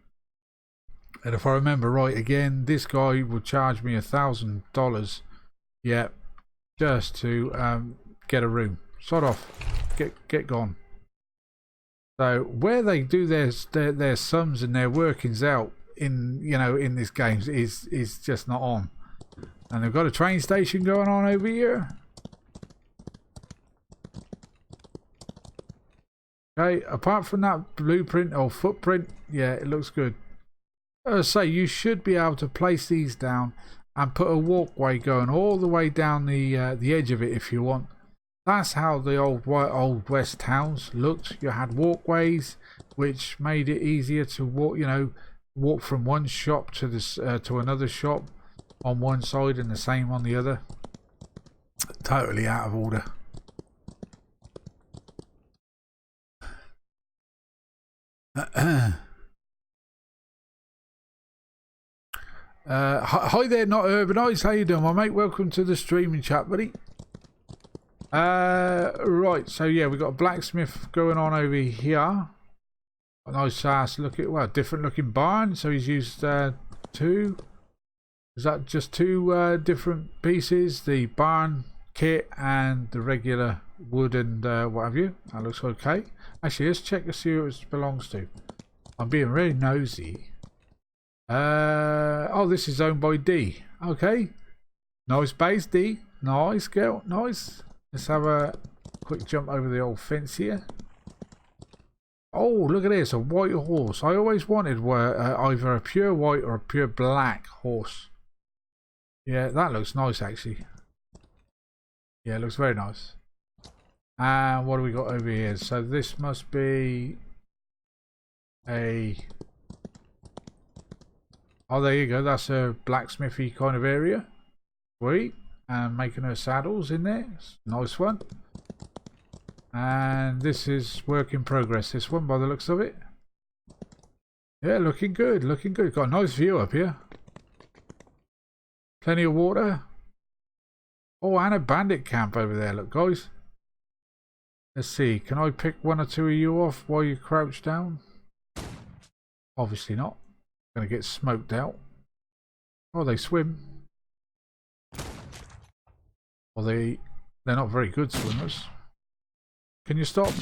And if I remember right, again, this guy would charge me $1,000. Yeah, just to get a room. Sod off. Get gone. So where they do their sums and their workings out in, you know, in this game is just not on. And they've got a train station going on over here. Okay, apart from that blueprint or footprint, yeah, it looks good. As I say, you should be able to place these down and put a walkway going all the way down the edge of it if you want. That's how the old West towns looked. You had walkways, which made it easier to walk. You know, walk from one shop to this to another shop on one side and the same on the other. Totally out of order. Hi there, not urbanized. How you doing, my mate? Welcome to the streaming chat, buddy. Right, so yeah, we've got a blacksmith going on over here. A nice ass looking, well, different looking barn. So he's used two. Is that just two different pieces? The barn kit and the regular wood and what have you. That looks okay. Actually, let's check to see who it belongs to. I'm being really nosy. Oh, this is owned by D. Okay. Nice base, D. Nice, girl. Nice. Let's have a quick jump over the old fence here. Oh, look at this. A white horse. I always wanted either a pure white or a pure black horse. Yeah, that looks nice, actually. Yeah, it looks very nice. And what do we got over here? So this must be a... Oh, there you go. That's a blacksmithy kind of area. Sweet. And making her saddles in there. Nice one. And this is work in progress. This one, by the looks of it. Yeah, looking good. Looking good. Got a nice view up here. Plenty of water. Oh, and a bandit camp over there. Look, guys. Let's see. Can I pick one or two of you off while you crouch down? Obviously not. Gonna get smoked out. Oh, they swim. Well, they're not very good swimmers. Can you stop?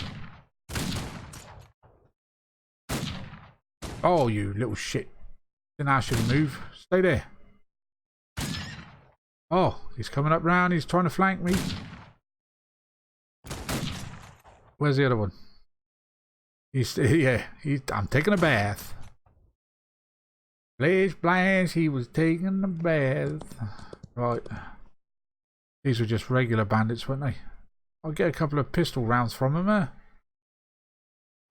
Oh, you little shit. Didn't ask you to move. Stay there. Oh, he's coming up round. He's trying to flank me. Where's the other one? I'm taking a bath. Flash, flash, he was taking a bath. Right. These were just regular bandits, weren't they? I'll get a couple of pistol rounds from them.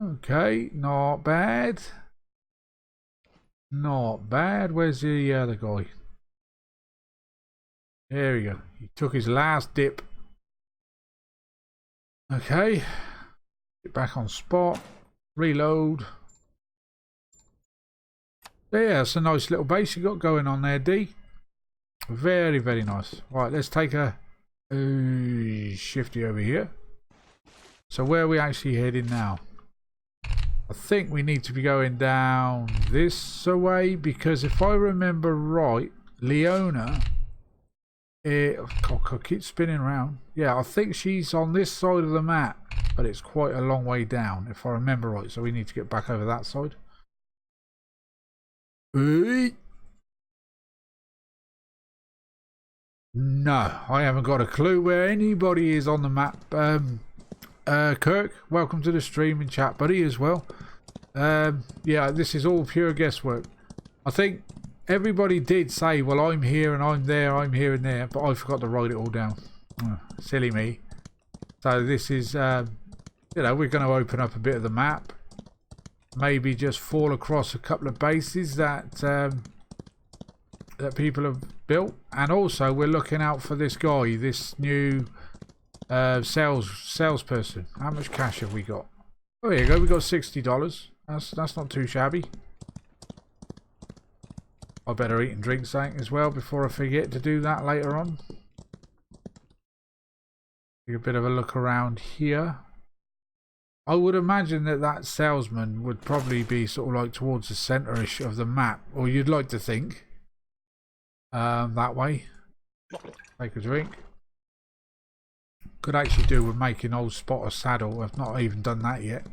Okay, not bad. Not bad. Where's the other guy? There we go. He took his last dip. Okay. Get back on spot. Reload. Yeah, that's a nice little base you got going on there, D. Very, very nice. Right, let's take a shifty over here. So where are we actually heading now? I think we need to be going down this way, because if I remember right, Leona, I keep spinning around. Yeah, I think she's on this side of the map, but it's quite a long way down, if I remember right. So we need to get back over that side. No, I haven't got a clue where anybody is on the map. Kirk, welcome to the streaming chat, buddy, as well. Yeah, this is all pure guesswork. I think everybody did say, well, I'm here and I'm there, I'm here and there, but I forgot to write it all down. Oh, silly me. So this is, you know, we're going to open up a bit of the map. Maybe just fall across a couple of bases that that people have built, and also we're looking out for this guy, this new salesperson. How much cash have we got? Oh, here you go. We got $60. That's not too shabby. I better eat and drink something as well before I forget to do that later on. Take a bit of a look around here. I would imagine that that salesman would probably be sort of like towards the centre-ish of the map, or you'd like to think. That way. Take a drink. Could actually do with making old spot a saddle. I've not even done that yet.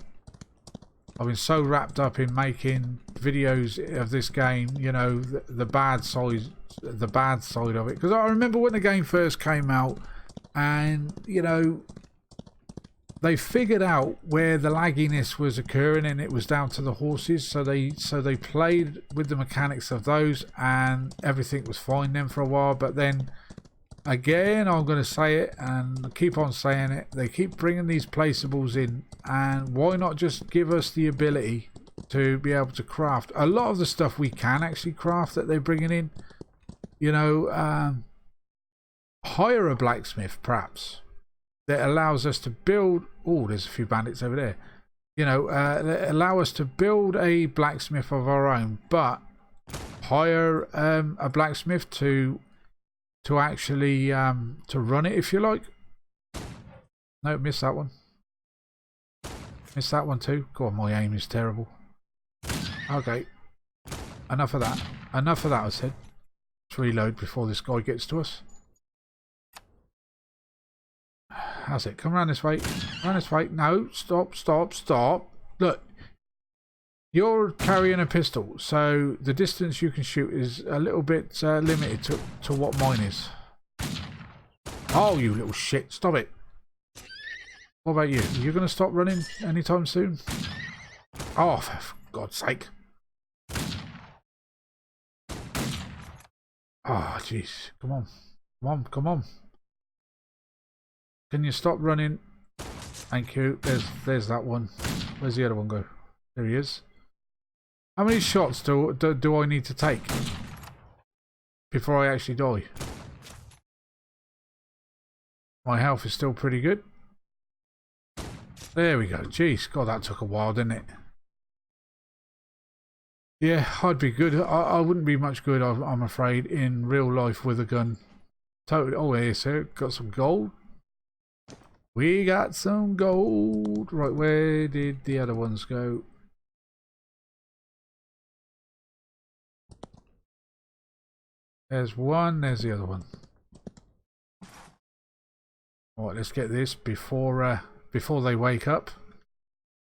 I've been so wrapped up in making videos of this game, you know, the bad side of it. Because I remember when the game first came out, and you know, they figured out where the lagginess was occurring, and it was down to the horses. So they played with the mechanics of those, and everything was fine then for a while. But then again, I'm going to say it and keep on saying it, they keep bringing these placeables in, and why not just give us the ability to be able to craft a lot of the stuff we can actually craft that they're bringing in. You know, hire a blacksmith perhaps that allows us to build. Oh, there's a few bandits over there. You know, allow us to build a blacksmith of our own, but hire a blacksmith to actually to run it, if you like. No, missed that one. Missed that one too. God, my aim is terrible. Okay, enough of that. Enough of that, I said. Let's reload before this guy gets to us. How's it? Come around this way. Around this way. No, stop, stop, stop. Look, you're carrying a pistol, so the distance you can shoot is a little bit limited to what mine is. Oh, you little shit. Stop it. What about you? Are you going to stop running anytime soon? Oh, for God's sake. Oh, jeez. Come on. Come on, come on. Can you stop running? Thank you. There's that one. Where's the other one go? There he is. How many shots do I need to take before I actually die? My health is still pretty good. There we go. Jeez, God, that took a while, didn't it? Yeah, I'd be good. I wouldn't be much good, I'm afraid, in real life with a gun. Totally. Oh, here, sir. Got some gold. We got some gold. Right, where did the other ones go? There's one, there's the other one. Alright, let's get this before they wake up.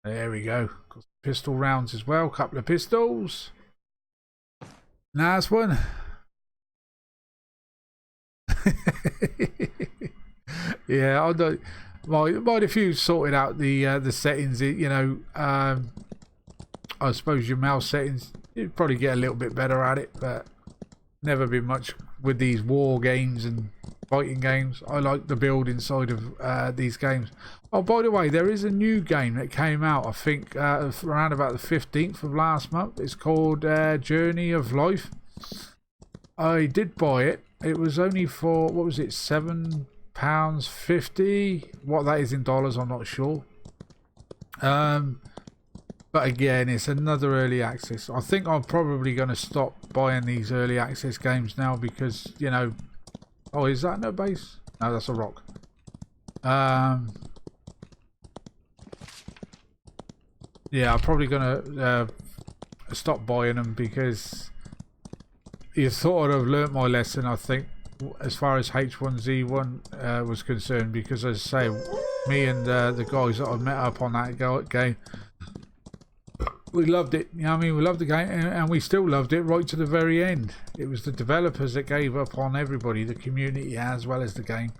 There we go. Got pistol rounds as well. Couple of pistols. Nice one. Yeah, I don't. Might if you sorted out the settings, you know, I suppose your mouse settings, you'd probably get a little bit better at it, but never been much with these war games and fighting games. I like the build inside of these games. Oh, by the way, there is a new game that came out, I think, around about the 15th of last month. It's called Journey of Life. I did buy it. It was only for, what was it, £7.50? What that is in dollars, I'm not sure. But again, it's another early access. I think I'm probably going to stop buying these early access games now because, you know... Oh, is that no base? No, that's a rock. Yeah, I'm probably going to stop buying them because you thought I'd have learnt my lesson, I think, as far as H1Z1 was concerned, because as I say, me and the guys that I met up on that game, we loved it. You know what I mean? We loved the game, and we still loved it right to the very end. It was the developers that gave up on everybody, the community as well as the game.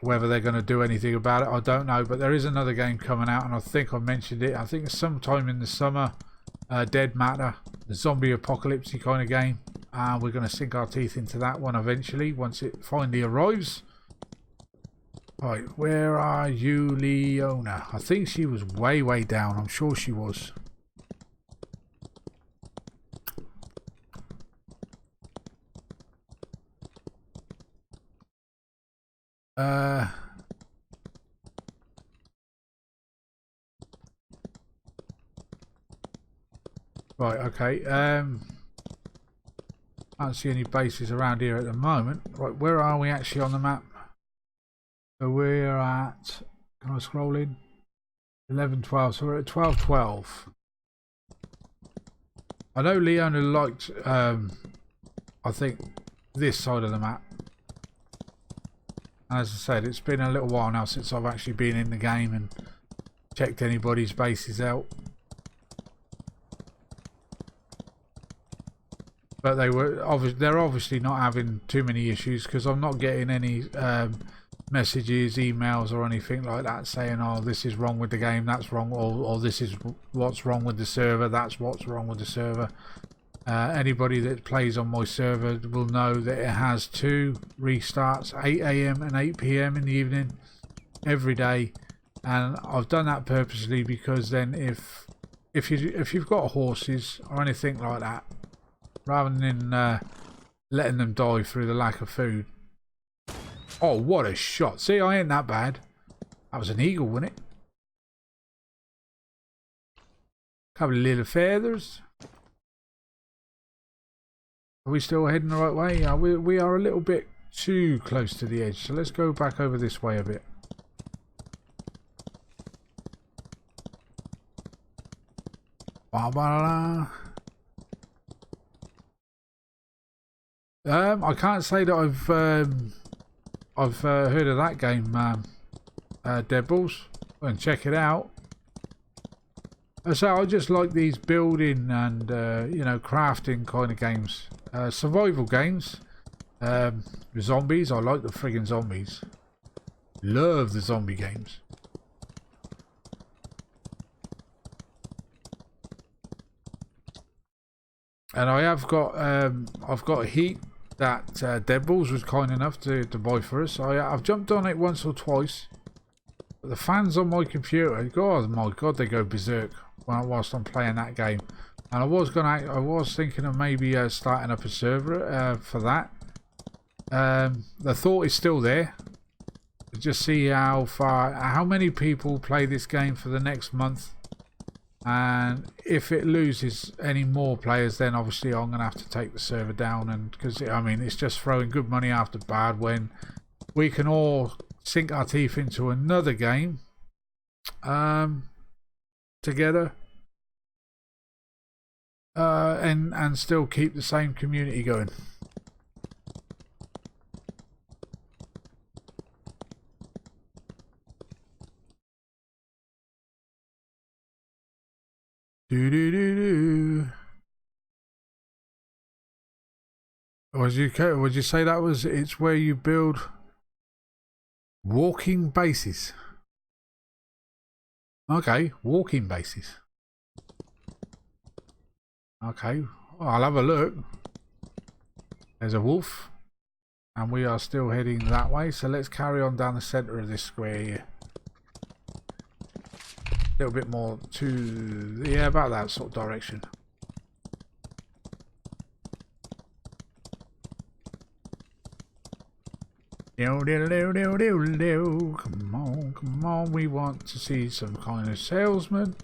Whether they're going to do anything about it, I don't know. But there is another game coming out, and I think I mentioned it. I think it's sometime in the summer. Dead Matter, the zombie apocalypse kind of game. We're going to sink our teeth into that one eventually once it finally arrives. Right, where are you, Leona? I think she was way down. I'm sure she was. Right, okay. I don't see any bases around here at the moment. Right, where are we actually on the map? So we're at, can I scroll in? 11-12, so we're at 12-12. I know Leona liked, I think, this side of the map. And as I said, it's been a little while now since I've actually been in the game and checked anybody's bases out. But they're obviously not having too many issues because I'm not getting any messages, emails or anything like that saying, oh, this is wrong with the game, that's wrong, or this is what's wrong with the server, that's what's wrong with the server. Anybody that plays on my server will know that it has two restarts, 8 AM and 8 PM in the evening every day, and I've done that purposely because then if you've got horses or anything like that, rather than letting them die through the lack of food. Oh, what a shot. See, I ain't that bad. That was an eagle, wasn't it? Couple of little feathers. Are we still heading the right way? Yeah, we are a little bit too close to the edge, so let's go back over this way a bit. I can't say that I've heard of that game, Deadballs. And check it out. So I just like these building and you know, crafting kind of games, survival games. Zombies, I like the friggin' zombies. Love the zombie games. And I have got I've got heat that Deadballs was kind enough to buy for us. I've jumped on it once or twice, but the fans on my computer, God, my God, they go berserk whilst I'm playing that game. And I was thinking of maybe starting up a server for that. The thought is still there. Just see how many people play this game for the next month. And if it loses any more players, then obviously I'm going to have to take the server down. And because I mean, it's just throwing good money after bad when we can all sink our teeth into another game together and still keep the same community going. Would you say that was, it's where you build walking bases? Okay, walking bases. Okay, well, I'll have a look. There's a wolf, and we are still heading that way, so let's carry on down the center of this square here. A little bit more to, yeah, about that sort of direction. Come on, come on, we want to see some kind of salesman.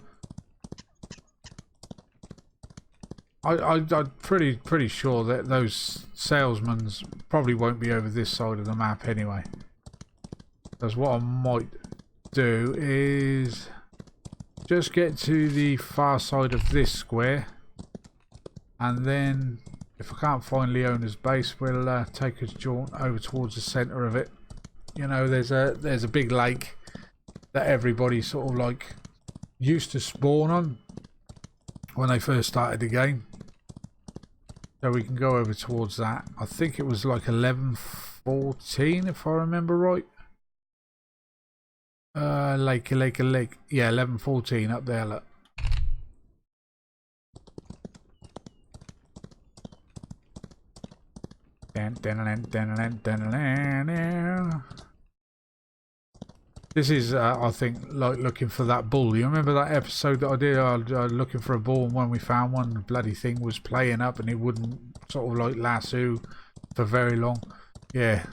I'm pretty sure that those salesmen probably won't be over this side of the map anyway. Because what I might do is just get to the far side of this square, and then if I can't find Leona's base, we'll take a jaunt over towards the centre of it. You know, there's a big lake that everybody sort of like used to spawn on when they first started the game. So we can go over towards that. I think it was like 11:14 if I remember right. Lake. Yeah, 11:14 up there, look. This is, I think, like looking for that bull. You remember that episode that I did? Looking for a bull, and when we found one, the bloody thing was playing up, and it wouldn't sort of like lasso for very long. Yeah,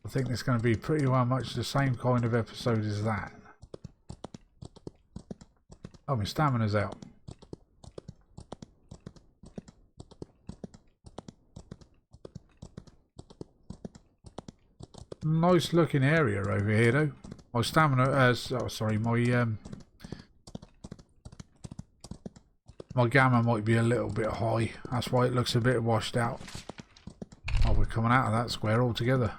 I think it's going to be pretty well much the same kind of episode as that. Oh, my stamina's out. Nice looking area over here though. My stamina, sorry, my gamma might be a little bit high. That's why it looks a bit washed out. Oh, we're coming out of that square altogether.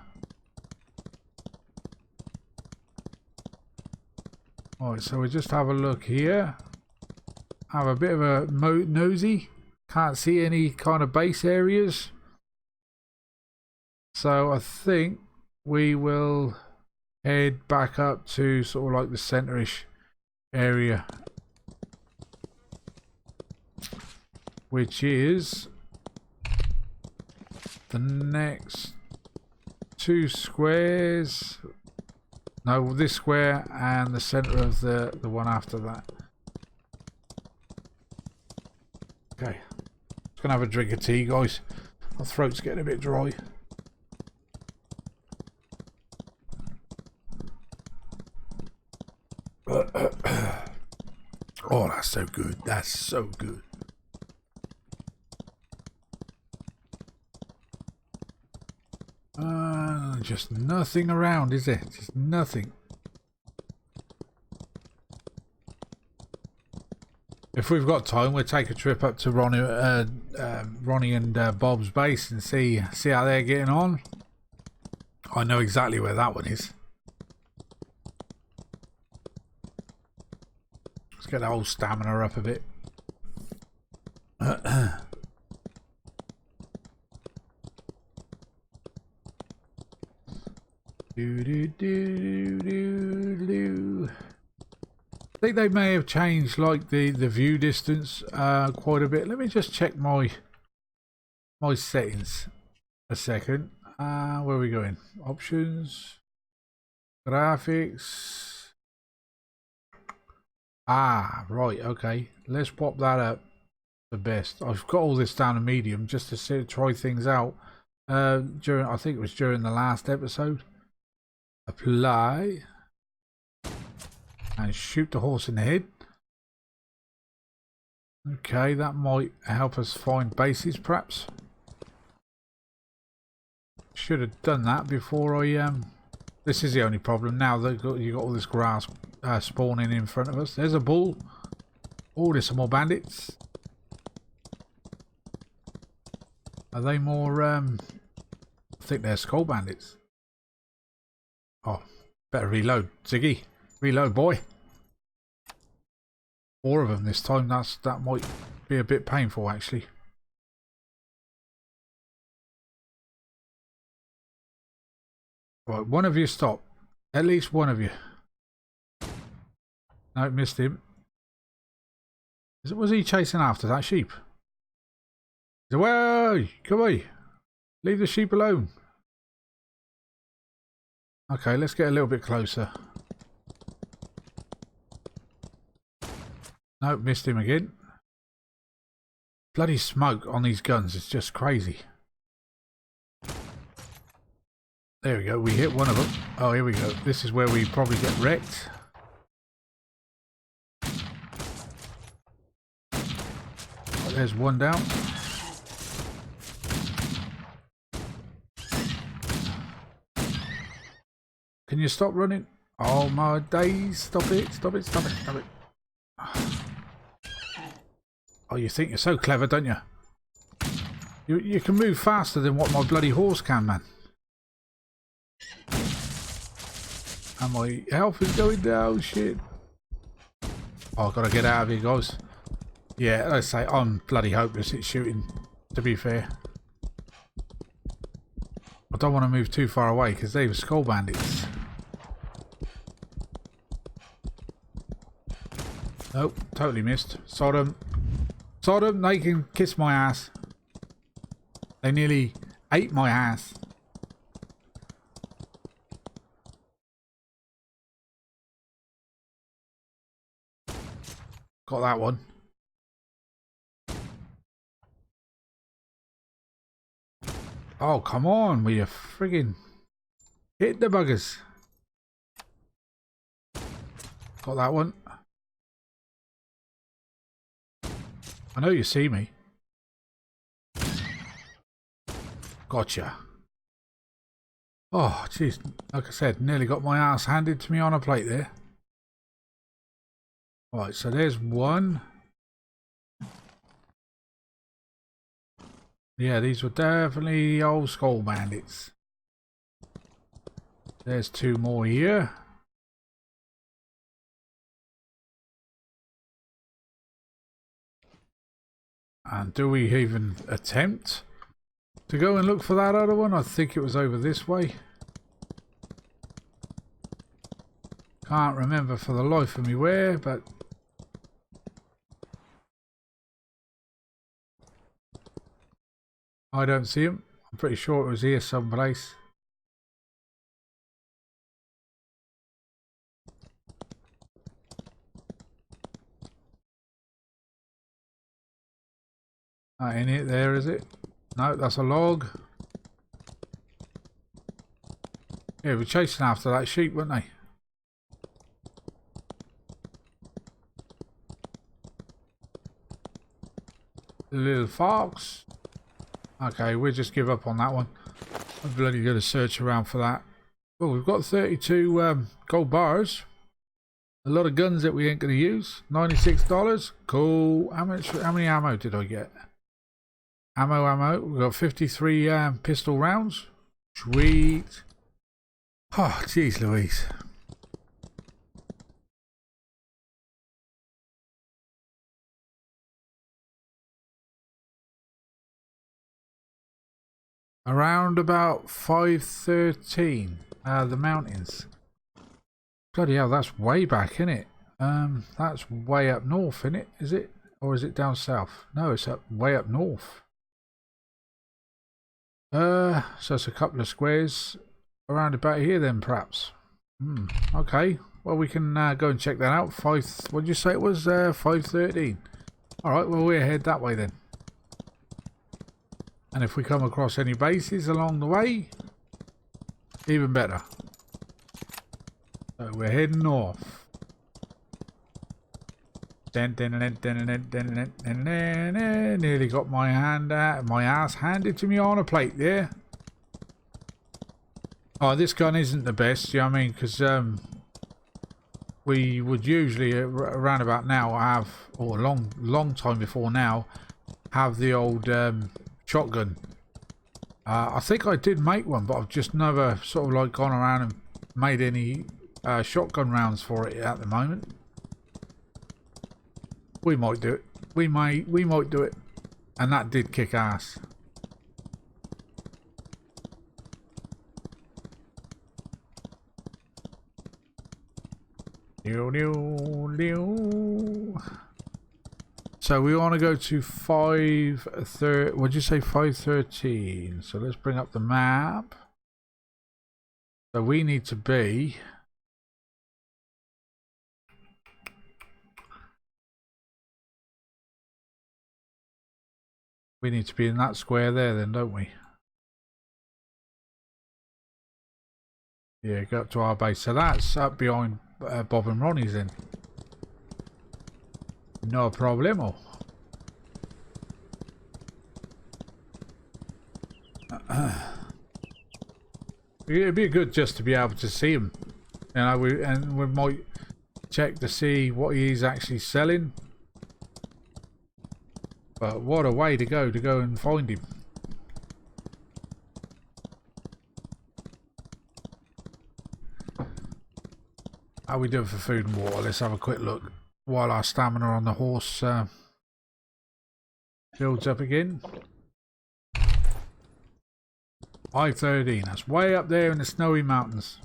Alright, so we just have a look here. Have a bit of a nosy. Can't see any kind of base areas. So I think we will head back up to sort of like the centre-ish area, which is the next two squares. No, this square and the centre of the one after that. Okay, just gonna have a drink of tea, guys. My throat's getting a bit dry. Oh, that's so good. That's so good. Just nothing around, is there? Just nothing. If we've got time, we'll take a trip up to Ronnie and Bob's base and see how they're getting on. I know exactly where that one is. Let's get the whole stamina up a bit. I think they may have changed like the view distance quite a bit. Let me just check my settings a second. Where are we going? Options, graphics. Right, okay. Let's pop that up the best. I've got all this down to medium just to try things out. During, I think it was during the last episode. Apply and shoot the horse in the head. Okay, that might help us find bases perhaps. Should have done that before I this is the only problem now that you got all this grass spawning in front of us. There's a bull. Oh, there's some more bandits. Are they more I think they're skull bandits. Oh, better reload, Ziggy. Reload, boy. 4 of them this time. That might be a bit painful, actually. Right, one of you stop. At least one of you. No, missed him. Was he chasing after that sheep? Away! Come on! Leave the sheep alone. Okay, let's get a little bit closer. Nope, missed him again. Bloody smoke on these guns, it's just crazy. There we go, we hit one of them. Oh, here we go. This is where we probably get wrecked. There's one down. Can you stop running? Oh my days, stop it, stop it, stop it, stop it. Oh, you think you're so clever, don't you? You can move faster than what my bloody horse can, man. And my health is going down, shit. Oh, I've got to get out of here, guys. Yeah, let's say I'm bloody hopeless at shooting, to be fair. I don't want to move too far away because they were skull bandits. Nope, totally missed. Sodom. Sodom, they can kiss my ass. They nearly ate my ass. Got that one. Oh, come on, will you friggin' hit the buggers. Got that one. I know you see me. Gotcha. Oh, jeez. Like I said, nearly got my ass handed to me on a plate there. Right, so there's one. Yeah, these were definitely old skull bandits. There's 2 more here. And do we even attempt to go and look for that other one? I think it was over this way. Can't remember for the life of me where, but I don't see him. I'm pretty sure it was here someplace. Ain't it there, is it? No, that's a log. Yeah, we're chasing after that sheep, weren't they? The little fox. Okay, we'll just give up on that one. I'm bloody going to search around for that. Well, we've got 32 gold bars. A lot of guns that we ain't going to use. $96. Cool. How many ammo did I get? Ammo. We've got 53 pistol rounds. Sweet. Oh, jeez Louise. Around about 513. The mountains. Bloody hell, that's way back, isn't it? That's way up north, isn't it? Is it? Or is it down south? No, it's way up north. So it's a couple of squares around about here then, perhaps. Okay. Well, we can go and check that out. What did you say it was? 513. Alright, well, we'll head that way then. And if we come across any bases along the way, even better. So we're heading north. Nearly got my ass handed to me on a plate there. Oh, this gun isn't the best, you know what I mean? Because we would usually around about now have, or a long time before now, have the old shotgun. I think I did make one, but I've just never sort of like gone around and made any shotgun rounds for it at the moment. We might do it. We might do it. And that did kick ass. So we want to go to 5:13. What'd you say? 5:13. So let's bring up the map. So we need to be. We need to be in that square there, then, don't we? Yeah, go up to our base. So that's up behind Bob and Ronnie's then. No problemo. It'd be good just to be able to see him. You know, we might check to see what he's actually selling. But what a way to go and find him. How we doing for food and water? Let's have a quick look while our stamina on the horse builds up again. 5:13. That's way up there in the snowy mountains.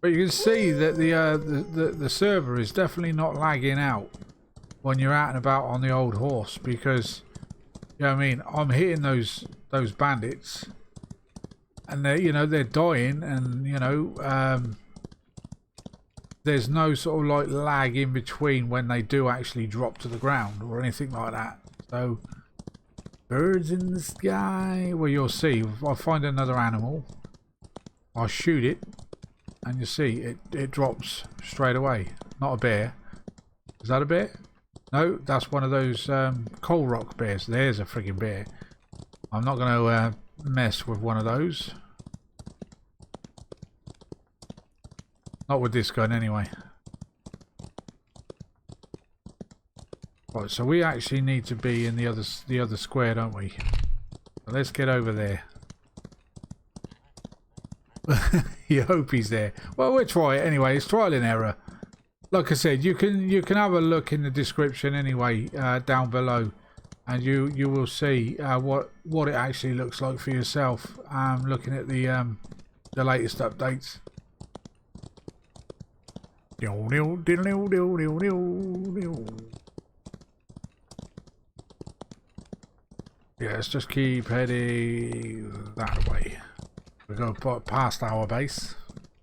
But you can see that the server is definitely not lagging out when you're out and about on the old horse, because you know what I mean, I'm hitting those bandits and they're dying, and there's no sort of like lag in between when they do actually drop to the ground or anything like that. So birds in the sky. Well, you'll see. I'll find another animal, I'll shoot it, and you see it drops straight away. Not a bear. Is that a bear? No, that's one of those coal rock bears. There's a friggin' bear. I'm not going to mess with one of those. Not with this gun anyway. Right, so we actually need to be in the other square, don't we? So let's get over there. You hope he's there. Well, we'll try it anyway. It's trial and error. Like I said, you can have a look in the description anyway, down below, and you will see what it actually looks like for yourself. Looking at the latest updates. Yeah, let's just keep heading that way. We go past our base.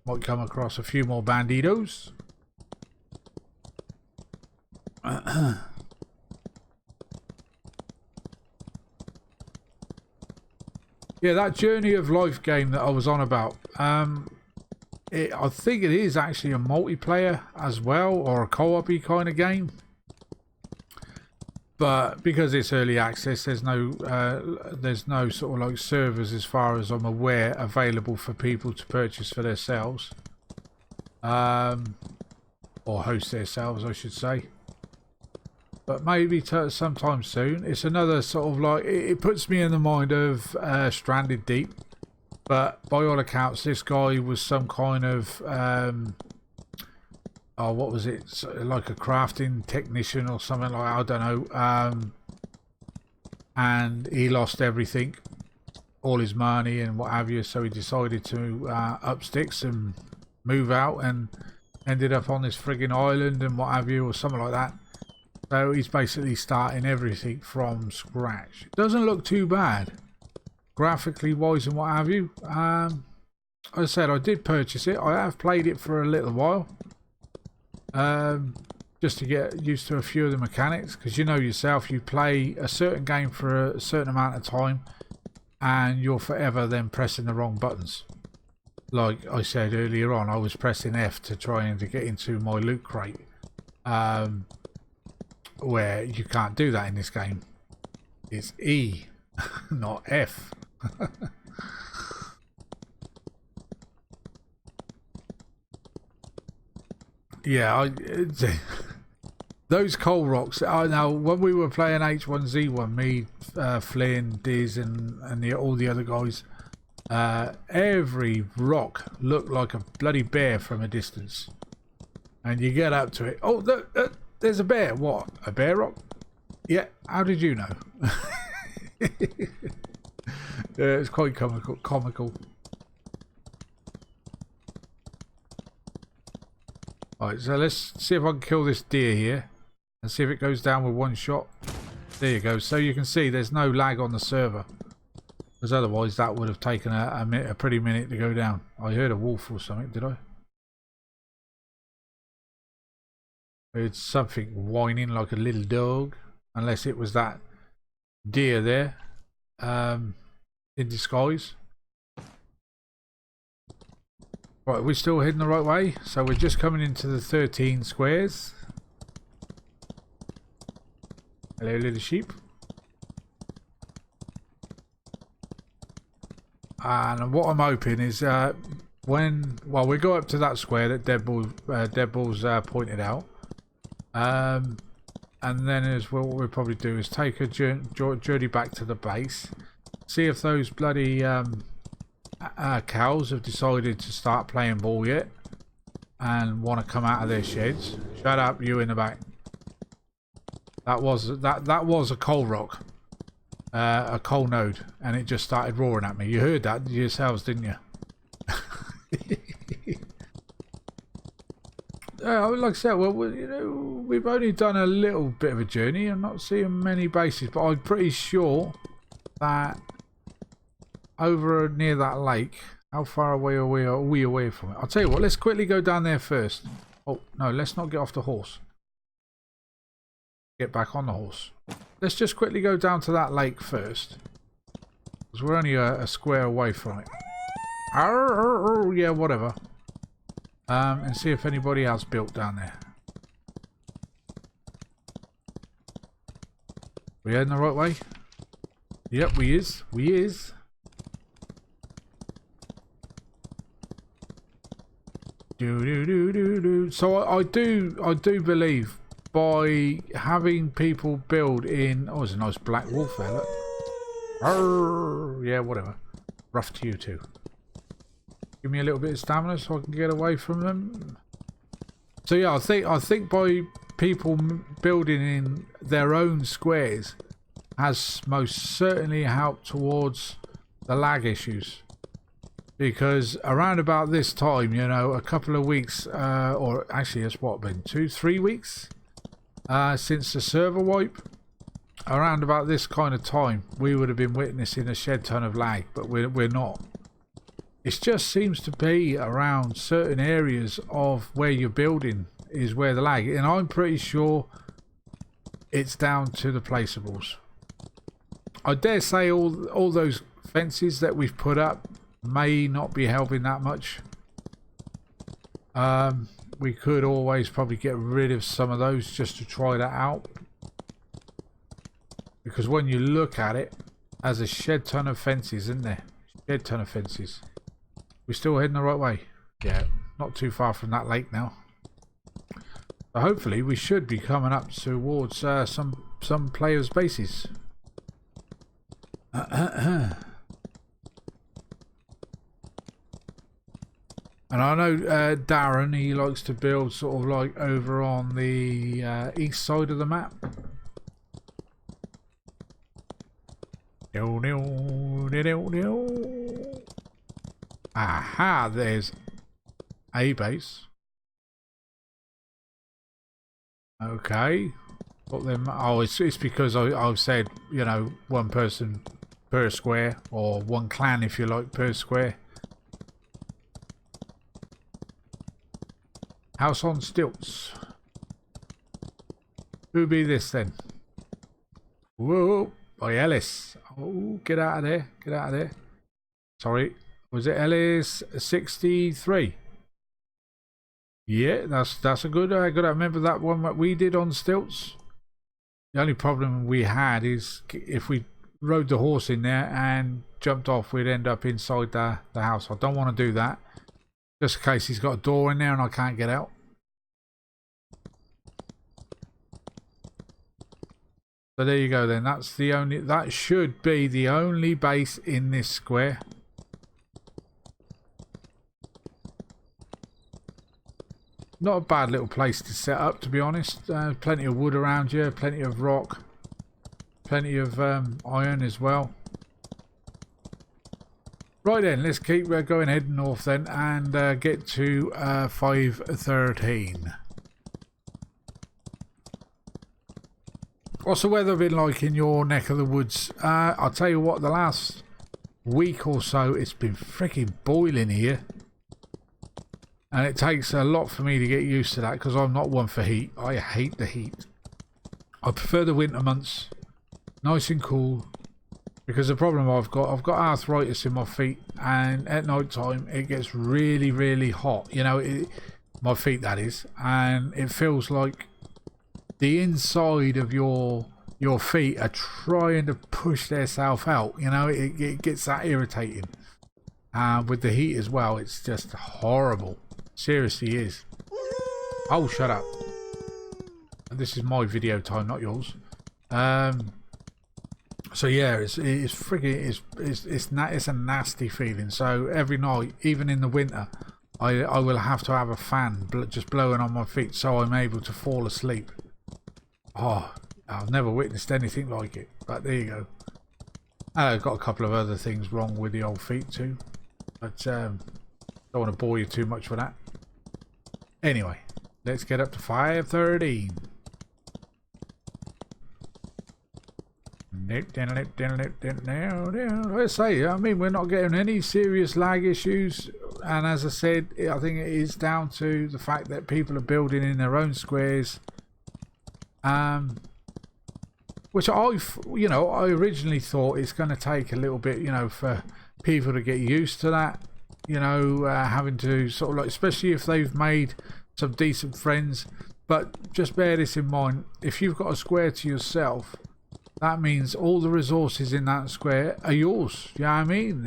Might come across a few more banditos. Yeah, that Journey of Life game that I was on about, I think it is actually a multiplayer as well, or a co-op-y kind of game. But because it's early access, there's no sort of like servers, as far as I'm aware, available for people to purchase for themselves, or host themselves, I should say. But maybe sometime soon. It's another sort of like, it puts me in the mind of Stranded Deep, but by all accounts, this guy was some kind of what was it? Like a crafting technician or something like that, I don't know. And he lost everything, all his money and what have you. So he decided to up sticks and move out, and ended up on this frigging island and what have you, or something like that. So he's basically starting everything from scratch. It doesn't look too bad, graphically wise and what have you. As I said, I did purchase it. I have played it for a little while. Just to get used to a few of the mechanics, because you know yourself, you play a certain game for a certain amount of time and you're forever then pressing the wrong buttons. Like I said earlier on, I was pressing F to try and to get into my loot crate, where you can't do that in this game. It's E, not F. Yeah, those coal rocks. I know when we were playing H1Z1, me, Flynn, Diz, and all the other guys, every rock looked like a bloody bear from a distance. And you get up to it. Oh, look, there's a bear. What? A bear rock? Yeah. How did you know? Yeah, it's quite comical. Alright, so let's see if I can kill this deer here and see if it goes down with one shot. There you go. So you can see there's no lag on the server, because otherwise that would have taken a pretty minute to go down. I heard a wolf or something, did I? It's something whining like a little dog, unless it was that deer there in disguise. Right, we're still heading the right way, so we're just coming into the 13 squares. Hello, little sheep. And what I'm hoping is when we go up to that square that Deadball's pointed out, and then as well, what we'll probably do is take a journey back to the base, see if those bloody cows have decided to start playing ball yet and want to come out of their sheds. Shut up, you in the back. That was a coal rock, a coal node, and it just started roaring at me. You heard that yourselves, didn't you? Like I said, well, you know, we've only done a little bit of a journey. I'm not seeing many bases, but I'm pretty sure that over near that lake, how far away are we away from it? I'll tell you what, let's quickly go down there first. Oh, no, let's not get off the horse. Get back on the horse. Let's just quickly go down to that lake first, because we're only a square away from it. Yeah, whatever. And see if anybody else built down there. We heading the right way? Yep, we is. So I do believe by having people build in. Oh, there's a nice black wolf there. Look. Arr, yeah, whatever. Rough to you too. Give me a little bit of stamina so I can get away from them. So yeah, I think by people building in their own squares has most certainly helped towards the lag issues. Because around about this time, you know, a couple of weeks, or actually it's what, been 2-3 weeks since the server wipe. Around about this kind of time, we would have been witnessing a shed ton of lag, but we're not. It just seems to be around certain areas of where you're building is where the lag, and I'm pretty sure it's down to the placeables. I dare say all those fences that we've put up may not be helping that much. We could always probably get rid of some of those just to try that out, because when you look at it, there's a shed ton of fences, isn't there? Shed ton of fences. We're still heading the right way. Yeah, not too far from that lake now. So hopefully we should be coming up towards some players' bases. And I know Darren, he likes to build sort of like over on the east side of the map. Aha, there's a base. Okay. Got them. Oh, it's because I've said, you know, one person per square, or one clan if you like per square. House on stilts. Who be this then? Whoa, by Ellis. Oh, get out of there. Get out of there. Sorry. Was it Ellis 63? Yeah, that's a good. I remember that one that we did on stilts. The only problem we had is if we rode the horse in there and jumped off, we'd end up inside the house. I don't want to do that, just in case he's got a door in there and I can't get out. So there you go then. That should be the only base in this square. Not a bad little place to set up, to be honest. Plenty of wood around you, plenty of rock, plenty of iron as well. Right then, let's keep going heading north then and get to 513. What's the weather been like in your neck of the woods? I'll tell you what, the last week or so it's been freaking boiling here. And it takes a lot for me to get used to that because I'm not one for heat. I hate the heat. I prefer the winter months. Nice and cool. Because the problem I've got arthritis in my feet. And at night time it gets really, really hot. You know, my feet that is. And it feels like the inside of your feet are trying to push themselves out. You know, it gets that irritating. With the heat as well, it's just horrible. Seriously is. Oh, shut up. This is my video time, not yours. So yeah, it's freaking it's a nasty feeling. So every night, even in the winter, I will have to have a fan just blowing on my feet so I'm able to fall asleep. Oh, I've never witnessed anything like it. But there you go. I've got a couple of other things wrong with the old feet too. But don't want to bore you too much with that. Anyway, let's get up to 513. Let's say, I mean, we're not getting any serious lag issues. And as I said, I think it is down to the fact that people are building in their own squares. Which I originally thought it's going to take a little bit, for people to get used to that. Having to sort of like, especially if they've made some decent friends. But just bear this in mind, if you've got a square to yourself, that means all the resources in that square are yours. You know what I mean?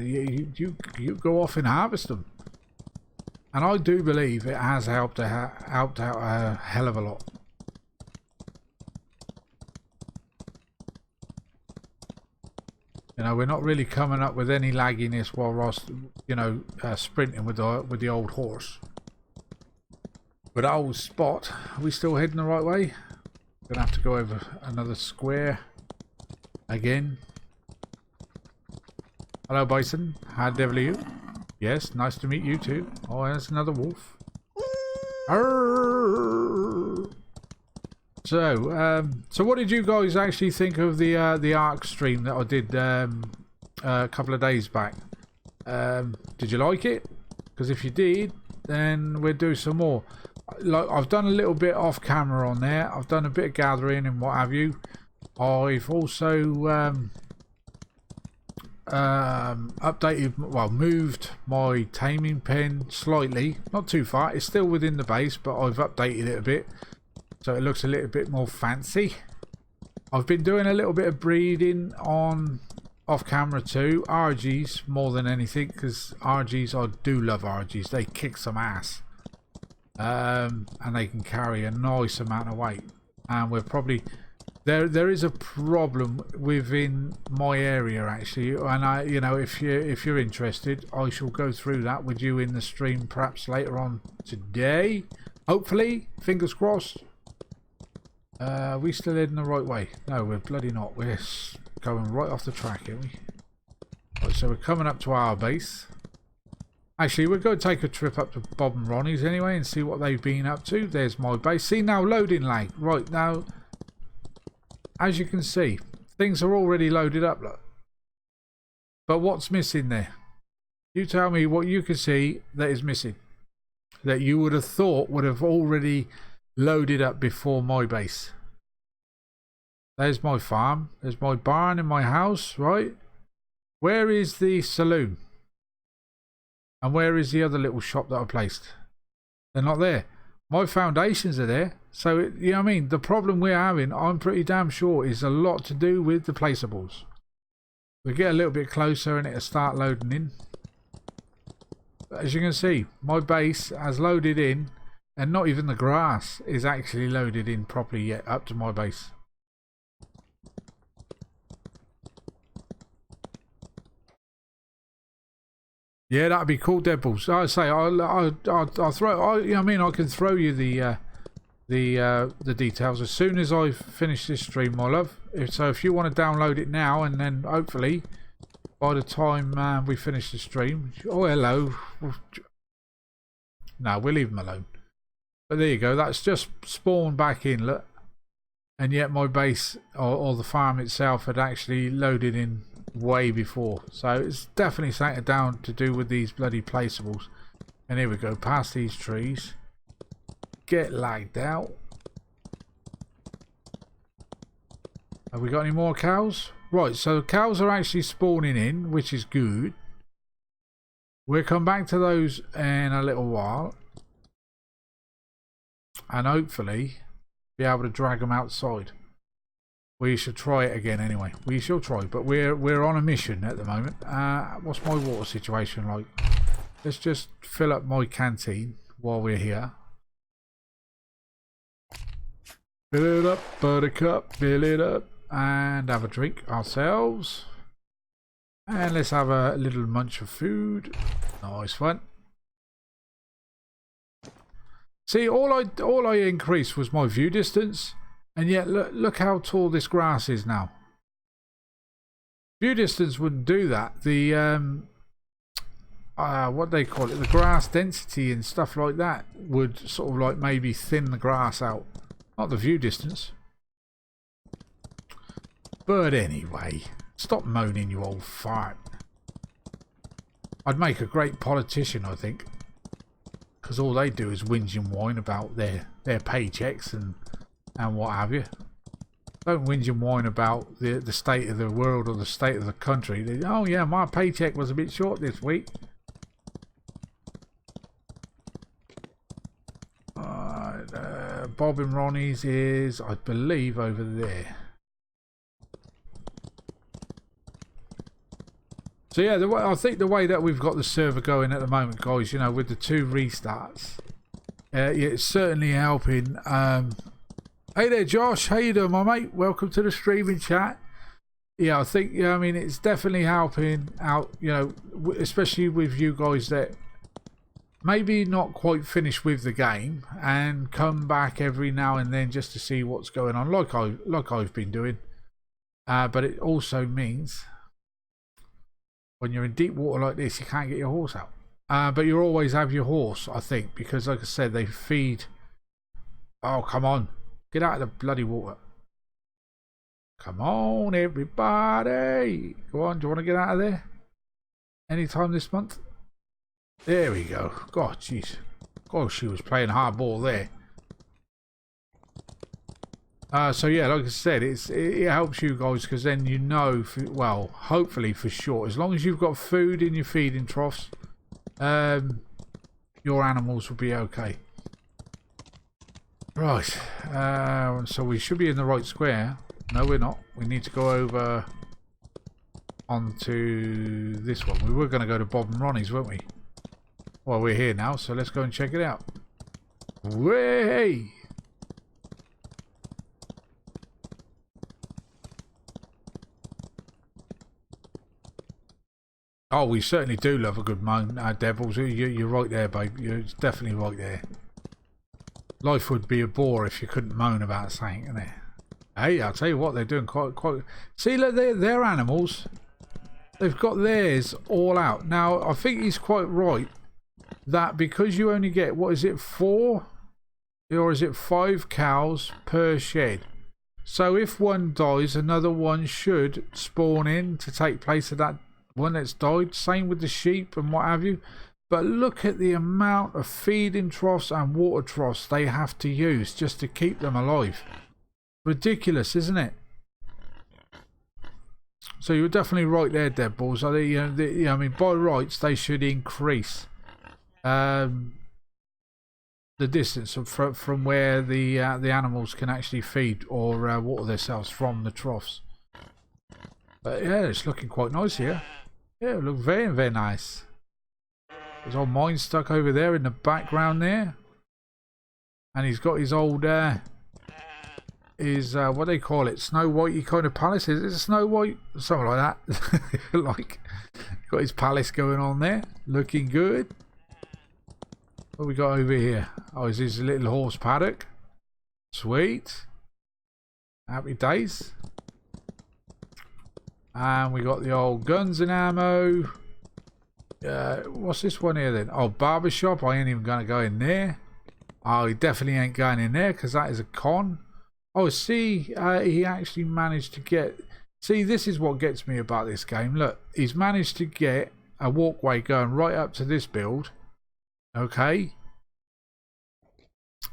You go off and harvest them. And I do believe it has helped out a hell of a lot. We're not really coming up with any lagginess while Ross, sprinting with the old horse. But old Spot, are we still heading the right way? Gonna have to go over another square again. Hello, Bison. How devil are you? Yes, nice to meet you too. Oh, there's another wolf. Arrgh. So what did you guys actually think of the Ark stream that I did a couple of days back? Did you like it? Because if you did, then we'll do some more. Like, I've done a little bit off camera on there. I've done a bit of gathering and what have you. I've also moved my taming pen slightly, not too far. It's still within the base, but I've updated it a bit. So it looks a little bit more fancy. I've been doing a little bit of breeding on off camera too. RGs more than anything, because RGs, I do love RGs. They kick some ass. And they can carry a nice amount of weight. And we're probably... There is a problem within my area actually. And if you're interested, I shall go through that with you in the stream perhaps later on today. Hopefully. Fingers crossed. Are we still heading the right way? No, we're bloody not. We're going right off the track, aren't we? Right, so we're coming up to our base. Actually, we're going to take a trip up to Bob and Ronnie's anyway and see what they've been up to. There's my base. See, now loading lag. Right, now, as you can see, things are already loaded up, look. But what's missing there? You tell me what you can see that is missing. That you would have thought would have already loaded up before my base. There's my farm. There's my barn and my house, right? Where is the saloon? And where is the other little shop that I placed? They're not there. My foundations are there. So, you know what I mean? The problem we're having, I'm pretty damn sure, is a lot to do with the placeables. We get a little bit closer and it'll start loading in. But as you can see, my base has loaded in, and not even the grass is actually loaded in properly yet up to my base. Yeah, that'd be cool, Deadballs. I say, I'll throw. You know what I mean? I can throw you the details as soon as I finish this stream, my love. So if you want to download it now, and then hopefully by the time we finish the stream, oh hello. No, we'll leave them alone. But there you go. That's just spawned back in. Look, and yet my base or the farm itself had actually loaded in way before, so it's definitely something down to do with these bloody placeables. And here we go, past these trees, get lagged out. Have we got any more cows? Right, so cows are actually spawning in, which is good. We'll come back to those in a little while, and hopefully be able to drag them outside. We should try it again anyway. We shall try, but we're on a mission at the moment. What's my water situation like? Let's just fill up my canteen while we're here. Fill it up, buttercup, fill it up, and have a drink ourselves. And let's have a little munch of food. Nice one. See, all I increased was my view distance. And yet, look how tall this grass is now. View distance wouldn't do that. The what they call it, the grass density and stuff like that would sort of like maybe thin the grass out, not the view distance. But anyway, stop moaning, you old fart. I'd make a great politician, I think, because all they do is whinge and whine about their paychecks and what have you. Don't whinge and whine about the state of the world or the state of the country. Oh yeah, my paycheck was a bit short this week. Bob and Ronnie's is, I believe, over there. So yeah, I think the way that we've got the server going at the moment, guys, you know, with the 2 restarts, it's certainly helping. Hey there, Josh. How you doing, my mate? Welcome to the streaming chat. Yeah, I think, I mean, it's definitely helping out, you know, especially with you guys that maybe not quite finished with the game and come back every now and then just to see what's going on, like I've been doing. But it also means when you're in deep water like this, you can't get your horse out. But you always have your horse, I think, because like I said, they feed. Oh, come on. Get out of the bloody water. Come on, everybody. Go on, do you want to get out of there? Anytime this month? There we go. God, jeez. God, she was playing hardball there. So yeah, like I said, it helps you guys because then you know, well, hopefully for sure, as long as you've got food in your feeding troughs, your animals will be okay. Right, so we should be in the right square. No, we're not. We need to go over onto this one. We were going to go to Bob and Ronnie's, weren't we? Well, we're here now, so let's go and check it out. Way! Oh, we certainly do love a good moan, Devils. You're right there, babe. You're definitely right there. Life would be a bore if you couldn't moan about something, isn't it? Hey, I'll tell you what, they're doing quite. See, look, their animals. They've got theirs all out. Now, I think he's quite right that because you only get, what is it, 4 or is it 5 cows per shed? So if one dies, another one should spawn in to take place of that one that's died. Same with the sheep and what have you. But look at the amount of feeding troughs and water troughs they have to use just to keep them alive. Ridiculous, isn't it? So you're definitely right there, Deadballs. I mean, by rights, they should increase. the distance from where the animals can actually feed or water themselves from the troughs. But yeah, it's looking quite nice here. Yeah, it looks very, very nice. There's old mine stuck over there in the background there. And he's got his old, what do they call it? Snow Whitey kind of palace. Is it Snow White? Something like that. Like, got his palace going on there. Looking good. What we got over here? Oh, is this a little horse paddock? Sweet. Happy days. And we got the old guns and ammo. What's this one here then? Oh, barbershop. I ain't even going to go in there. Oh, he definitely ain't going in there because that is a con. Oh, see, he actually managed to get... See, this is what gets me about this game. Look, he's managed to get a walkway going right up to this build. Okay.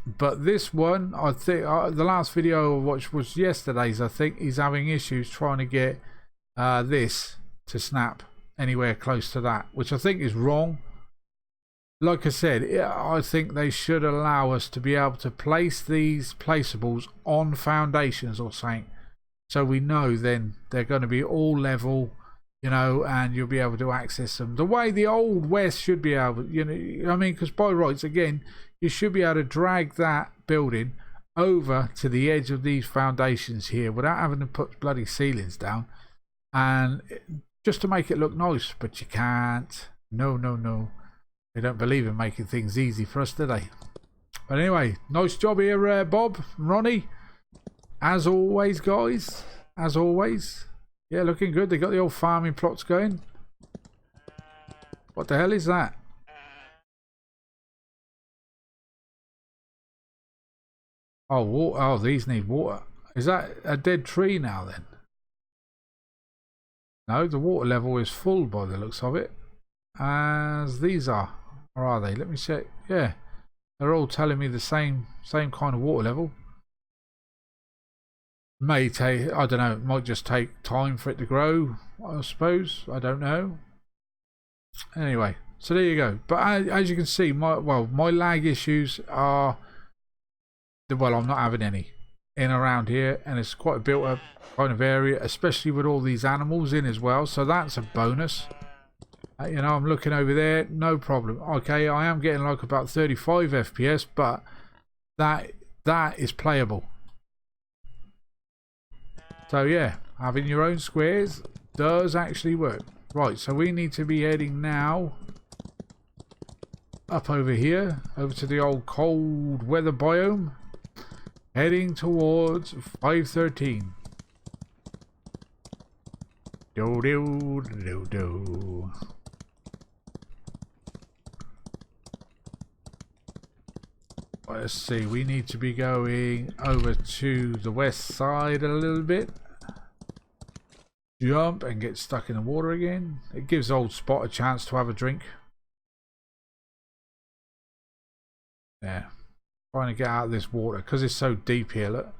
But this one, I think, the last video I watched was yesterday's. I think he's having issues trying to get this to snap anywhere close to that, which I think is wrong. Like I said, I think they should allow us to be able to place these placeables on foundations or something, so we know then they're going to be all level, you know, and you'll be able to access them the way the old West should be able, you know, I mean, because by rights, again, you should be able to drag that building over to the edge of these foundations here without having to put bloody ceilings down, and just to make it look nice, but you can't. No, no, no. They don't believe in making things easy for us, do they? But anyway, nice job here, Bob, Ronnie. As always, guys. As always. Yeah, looking good. They got the old farming plots going. What the hell is that? Oh, water. Oh, these need water. Is that a dead tree now then? No, the water level is full by the looks of it. As these are. Or are they? Let me check. Yeah, they're all telling me the same kind of water level. May take, I don't know, it might just take time for it to grow, I suppose. I don't know. Anyway, so there you go. But as you can see, my lag issues are, well, I'm not having any in around here, and it's quite a built up kind of area, especially with all these animals in as well, so that's a bonus. You know, I'm looking over there, no problem. Okay, I am getting like about 35 FPS, but that is playable. So yeah, having your own squares does actually work. Right, so we need to be heading now up over here, over to the old cold weather biome, heading towards 513. Do do do do. Let's see, we need to be going over to the west side a little bit. Jump and get stuck in the water again. It gives old Spot a chance to have a drink. Yeah. Trying to get out of this water because it's so deep here, look.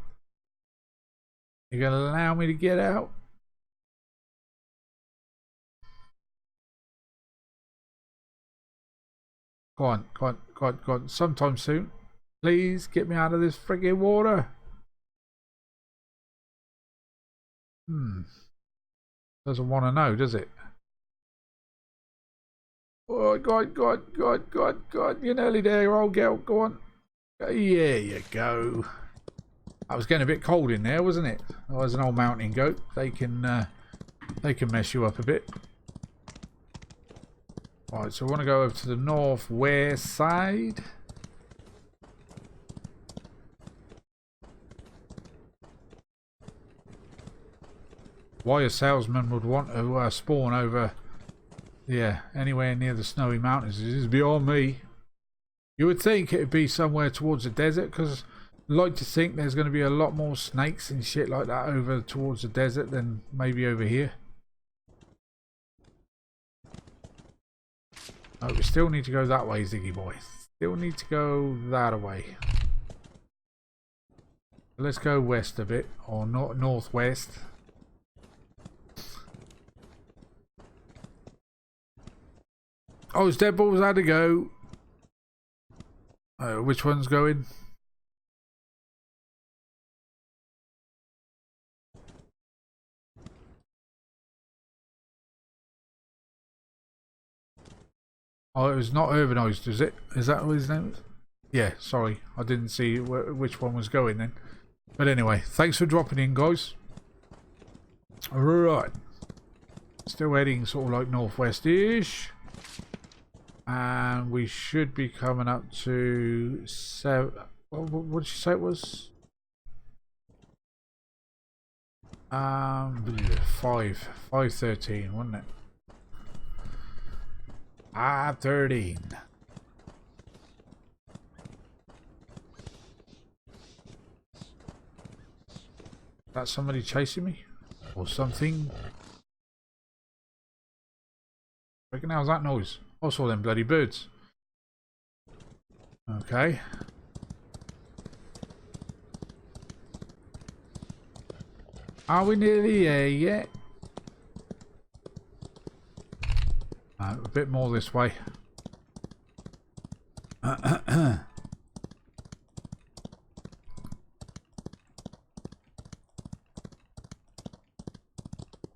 You're going to allow me to get out? Go on, go on, go on, go on. Sometime soon. Please get me out of this frigging water. Doesn't want to know, does it? Oh, God, God, God, God, God. You're nearly there, old girl. Go on. There you go. I was getting a bit cold in there, wasn't it? Oh, there's an old mountain goat. They can mess you up a bit. Right, so I want to go over to the northwest side. Why a salesman would want to spawn over, yeah, anywhere near the snowy mountains is beyond me. You would think it would be somewhere towards the desert, because I'd like to think there's going to be a lot more snakes and shit like that over towards the desert than maybe over here. Oh, we still need to go that way, Ziggy boy. Still need to go that way. Let's go west a bit, or northwest. Oh, it's dead balls had to go. Which one's going? Oh, it was not urbanised, is it? Is that what his name is? Yeah, sorry. I didn't see which one was going then. But anyway, thanks for dropping in, guys. Alright. Still heading sort of like northwest-ish. And we should be coming up to 7... What did you say it was? 5:13, wasn't it? 13. That's somebody chasing me? Or something? Freaking hell's that noise? I saw them bloody birds. Okay. Are we nearly there yet? A bit more this way.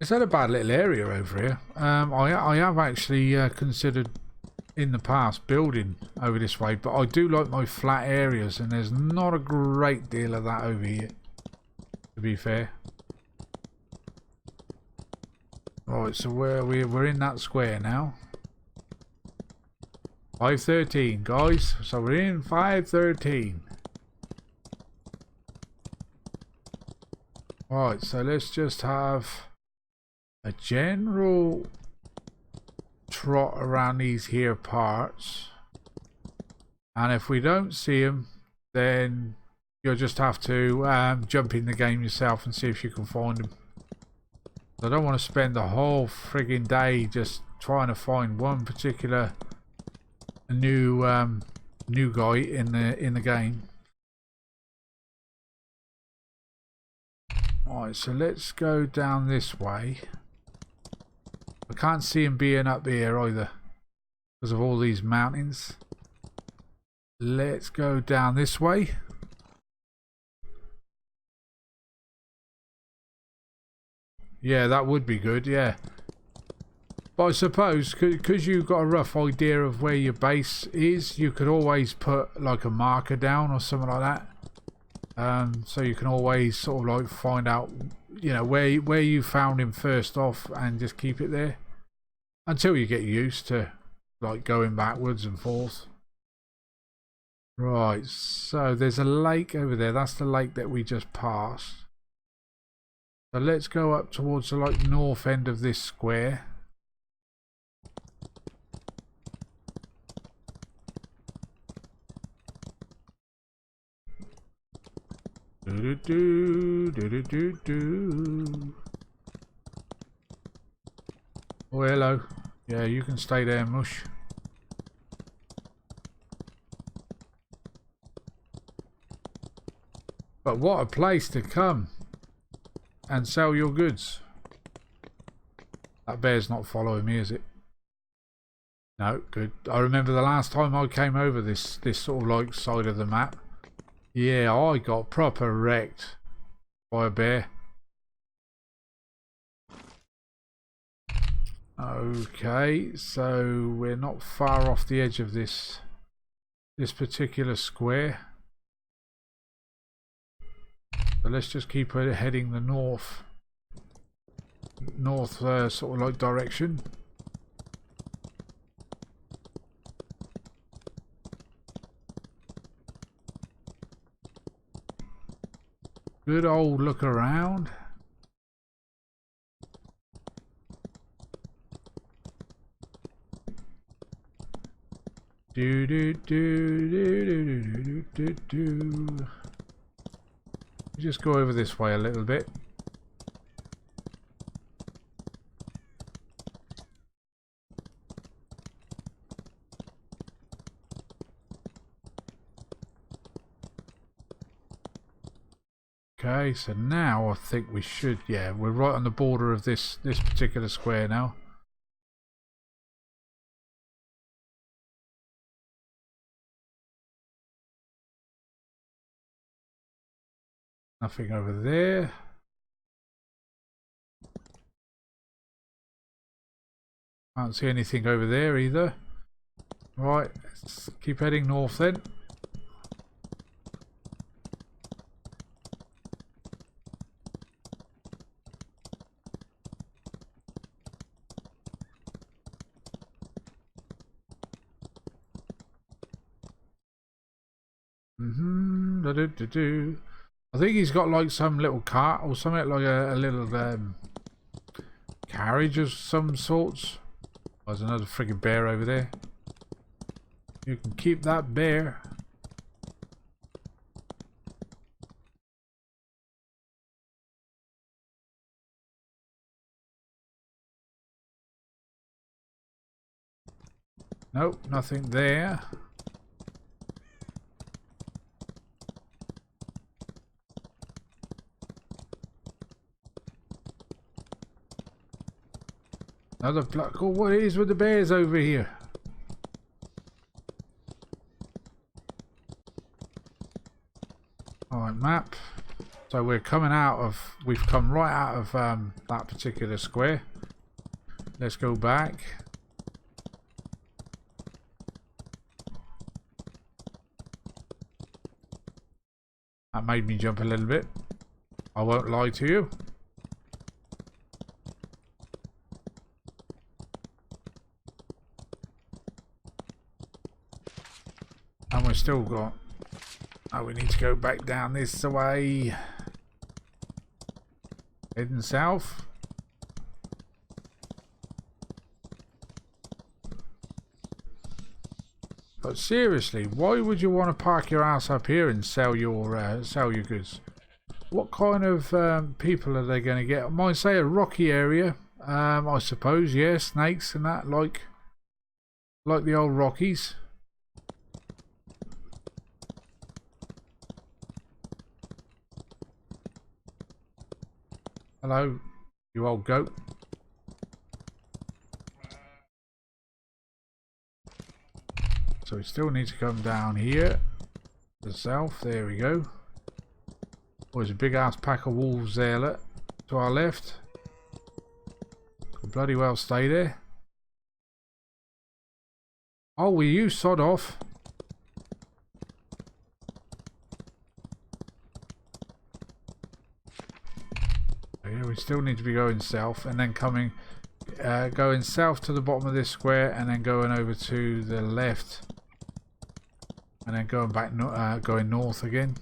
It's not a bad little area over here. I have actually considered in the past building over this way, but I do like my flat areas, and there's not a great deal of that over here, to be fair. Right, so we're in that square now. 5:13, guys. So we're in 5:13. Right, so let's just have a general trot around these here parts, and if we don't see them, then you'll just have to jump in the game yourself and see if you can find them. I don't want to spend the whole frigging day just trying to find one particular new guy in the game. Alright, so let's go down this way. I can't see him being up here either because of all these mountains. Let's go down this way. Yeah, that would be good, yeah. But I suppose, because you've got a rough idea of where your base is, you could always put like a marker down or something like that. So you can always sort of like find out, you know, where you found him first off, and just keep it there until you get used to like going backwards and forth. Right, so there's a lake over there. That's the lake that we just passed. So let's go up towards the like north end of this square. Do do do do do do. Oh, hello. Yeah, you can stay there, mush. But what a place to come and sell your goods. That bear's not following me, is it? No, good. I remember the last time I came over this sort of like side of the map. Yeah, I got proper wrecked by a bear. Okay, so we're not far off the edge of this particular square. So let's just keep heading the north sort of like direction. Good old look around. Do do do do do do do do. Just go over this way a little bit. Okay, so now I think we should, yeah, we're right on the border of this particular square now. Nothing over there. Can't see anything over there either. Right, let's keep heading north then. I think he's got like some little cart or something, like a little carriage of some sorts. There's another friggin' bear over there. You can keep that bear. Nope, nothing there. Another black. Oh, what is with the bears over here? Alright, map. So we're coming out of, we've come right out of that particular square. Let's go back. That made me jump a little bit. I won't lie to you. And we've still got... Oh, we need to go back down this way. Heading south. But seriously, why would you want to park your ass up here and sell your goods? What kind of people are they going to get? I might say a rocky area. I suppose, yeah, snakes and that, like the old Rockies. Hello, you old goat. So we still need to come down here to the south. There we go. Oh, there's a big ass pack of wolves there, look, to our left. Could bloody well stay there. Oh, will you sod off? Yeah, we still need to be going south and then coming, going south to the bottom of this square and then going over to the left and then going back, going north again.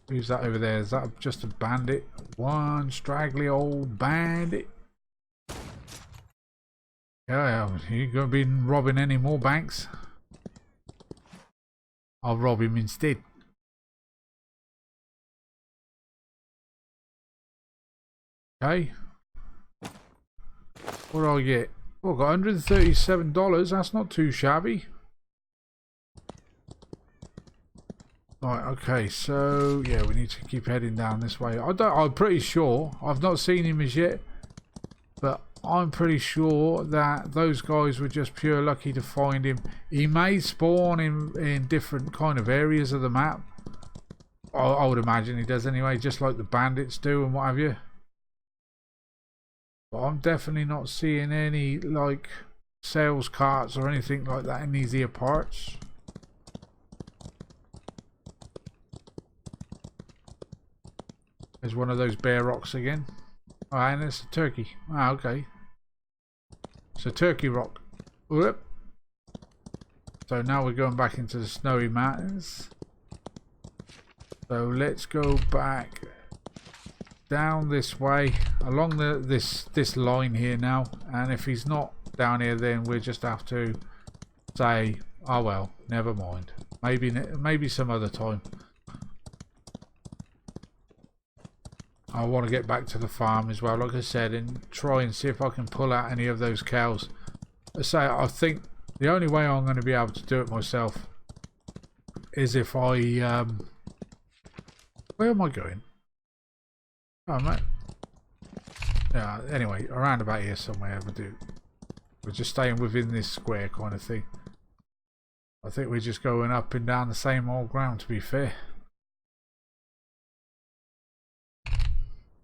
Who's that over there? Is that just a bandit? One straggly old bandit. Yeah, you gonna be robbing any more banks? I'll rob him instead. Okay. What do I get? Oh, I got $137. That's not too shabby. Right, okay, so yeah, we need to keep heading down this way. I'm pretty sure, I've not seen him as yet, but I'm pretty sure that those guys were just pure lucky to find him. He may spawn in different kind of areas of the map. I would imagine he does anyway, just like the bandits do and what have you. But I'm definitely not seeing any like sales carts or anything like that in these here parts. There's one of those bear rocks again. Oh, and it's a turkey. Ah, okay. It's a turkey rock. Whoop. So now we're going back into the snowy mountains. So let's go back down this way along this line here now. And if he's not down here, then we just have to say, oh well, never mind. Maybe some other time. I want to get back to the farm as well, like I said, and try and see if I can pull out any of those cows. I think the only way I'm going to be able to do it myself is if I where am I going? Oh, mate. Yeah, anyway, around about here somewhere. We're just staying within this square kind of thing. I think we're just going up and down the same old ground, to be fair.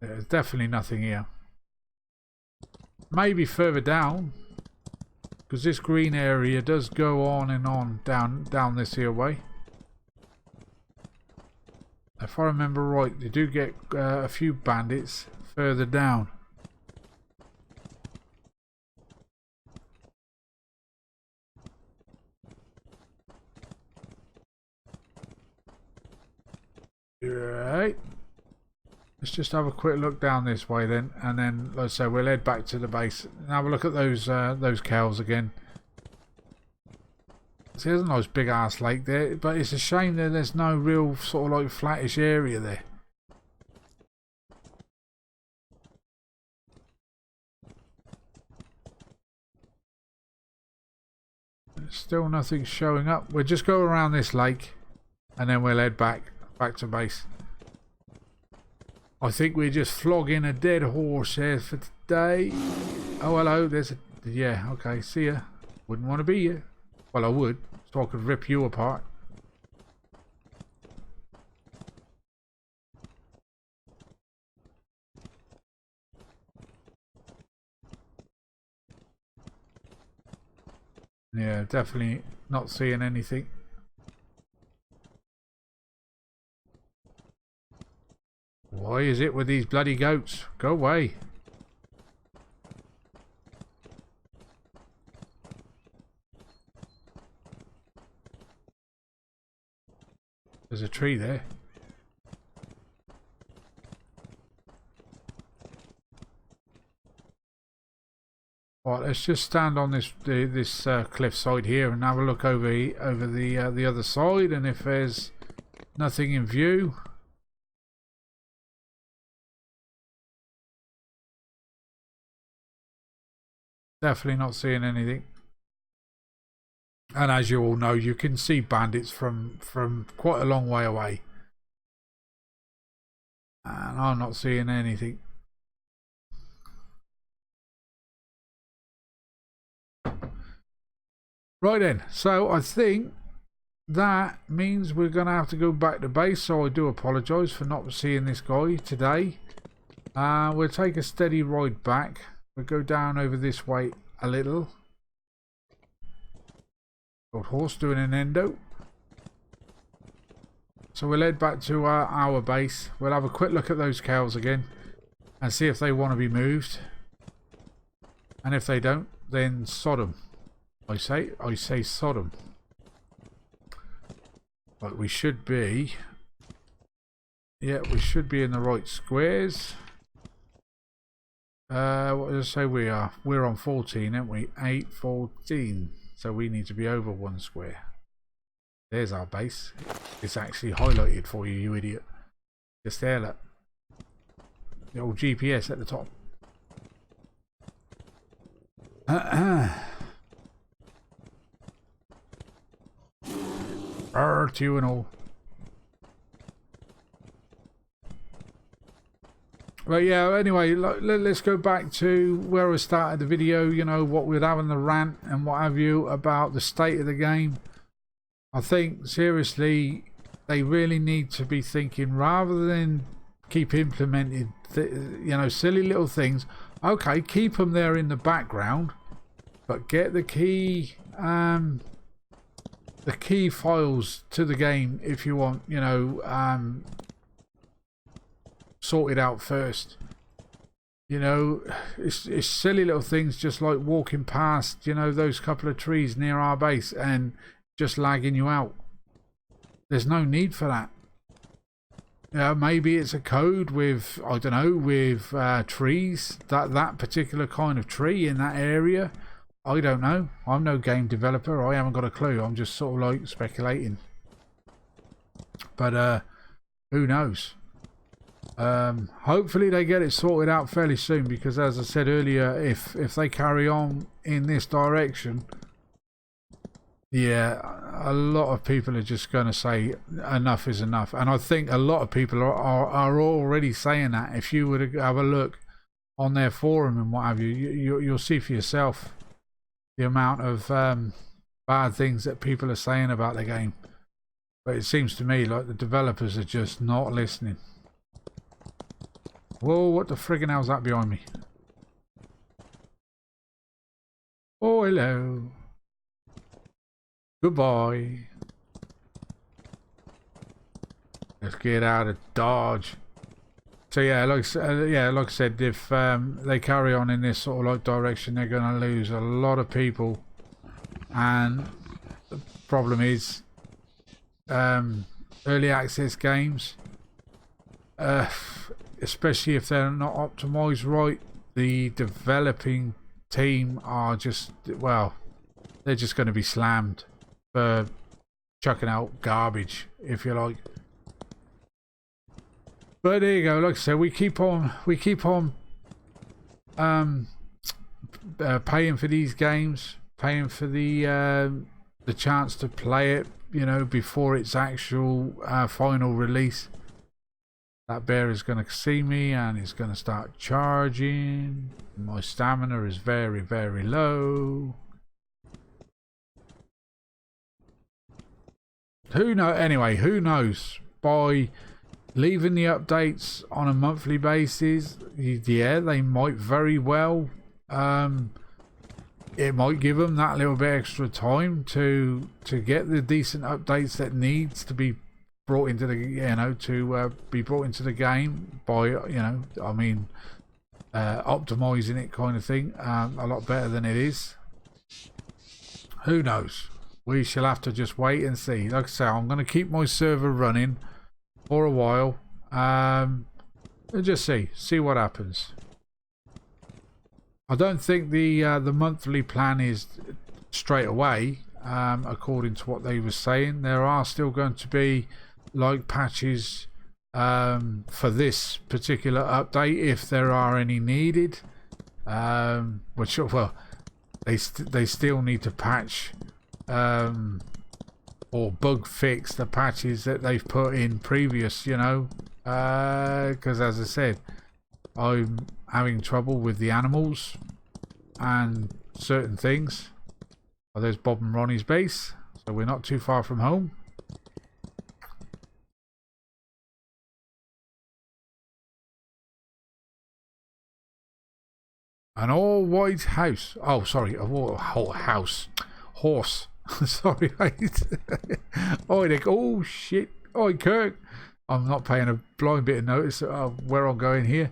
There's definitely nothing here. Maybe further down, because this green area does go on and on down this here way. If I remember right, they do get a few bandits further down. Right. Let's just have a quick look down this way then, and then, like I say, we'll head back to the base and have a look at those cows again. See, there's a nice big ass lake there, but it's a shame that there's no real sort of like flattish area there. There's still nothing showing up. We'll just go around this lake, and then we'll head back to base. I think we're just flogging a dead horse here for today. Oh, hello. There's a... Yeah, okay. See ya. Wouldn't want to be you. Well, I would. So I could rip you apart. Yeah, definitely not seeing anything. Why is it with these bloody goats? Go away. There's a tree there. Right, let's just stand on this cliff side here and have a look over the other side, and if there's nothing in view. Definitely not seeing anything. And as you all know, you can see bandits from quite a long way away. And I'm not seeing anything. Right then, so I think that means we're going to have to go back to base, so I do apologise for not seeing this guy today. We'll take a steady ride back. We'll go down over this way a little. Old horse doing an endo. So we'll head back to our base. We'll have a quick look at those cows again and see if they want to be moved. And if they don't, then Sodom. I say Sodom. But we should be... Yeah, we should be in the right squares. What did I say we are? We're on 14, aren't we? 8, 14. So we need to be over 1 square. There's our base. It's actually highlighted for you, you idiot. Just there, look. The old GPS at the top. To you and all. But yeah, anyway, let's go back to where I started the video, you know, what we're having the rant and what have you about the state of the game. I think, seriously, they really need to be thinking, rather than keep implementing, you know, silly little things. Okay, keep them there in the background, but get the key files to the game if you want, you know, sorted out first. You know, it's silly little things, just like walking past, you know, those couple of trees near our base and just lagging you out. There's no need for that. Maybe it's a code with, I don't know, with trees, that particular kind of tree in that area. I don't know. I'm no game developer. I haven't got a clue. I'm just sort of like speculating. But who knows? Hopefully they get it sorted out fairly soon, because as I said earlier, if they carry on in this direction, yeah, a lot of people are just going to say enough is enough. And I think a lot of people are already saying that. If you were to have a look on their forum and what have you, you'll see for yourself the amount of bad things that people are saying about the game. But it seems to me like the developers are just not listening. Whoa, what the friggin' hell's that behind me? Oh, hello. Goodbye. Let's get out of Dodge. So yeah, like I said, if they carry on in this sort of like direction, they're going to lose a lot of people. And the problem is, early access games, especially if they're not optimized right, the developing team are just, well, they're just going to be slammed for chucking out garbage, if you like. But there you go. Like I said, we keep on paying for these games, paying for the chance to play it, you know, before its actual final release. That bear is going to see me and it's going to start charging. My stamina is very, very low. Who knows? Anyway, who knows? By leaving the updates on a monthly basis, yeah, they might very well. It might give them that little bit extra time to get the decent updates that needs to be brought into the, you know, to be brought into the game by, you know, I mean, optimizing it kind of thing, a lot better than it is. Who knows? We shall have to just wait and see. Like I say, I'm going to keep my server running for a while, and just see what happens. I don't think the monthly plan is straight away, according to what they were saying. There are still going to be like patches for this particular update, if there are any needed, which, well, they still need to patch or bug fix the patches that they've put in previous, you know, because as I said, I'm having trouble with the animals and certain things. Oh, there's Bob and Ronnie's base, so we're not too far from home. An all white house. Oh, sorry, a whole house. Horse. Sorry, mate. Oh, shit. Oh, Kirk. I'm not paying a blind bit of notice of where I'm going here.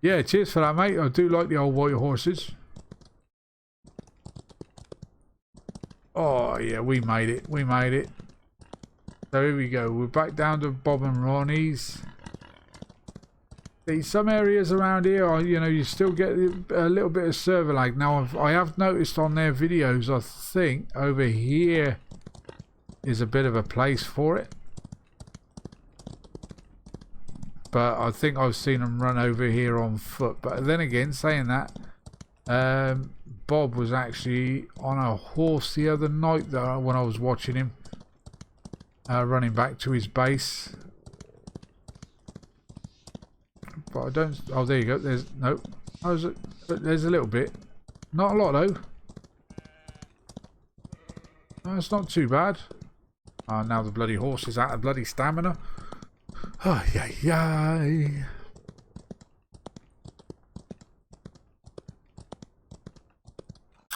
Yeah, cheers for that, mate. I do like the old white horses. Oh, yeah, we made it. We made it. So here we go. We're back down to Bob and Ronnie's. See, some areas around here, you know, you still get a little bit of server lag. Now, I have noticed on their videos, I think over here is a bit of a place for it. But I think I've seen them run over here on foot. But then again, saying that, Bob was actually on a horse the other night when I was watching him, running back to his base. But I don't. Oh, there you go. There's no. There's a little bit. Not a lot though. No, it's not too bad. Oh, now the bloody horse is out of bloody stamina. Oh, yay.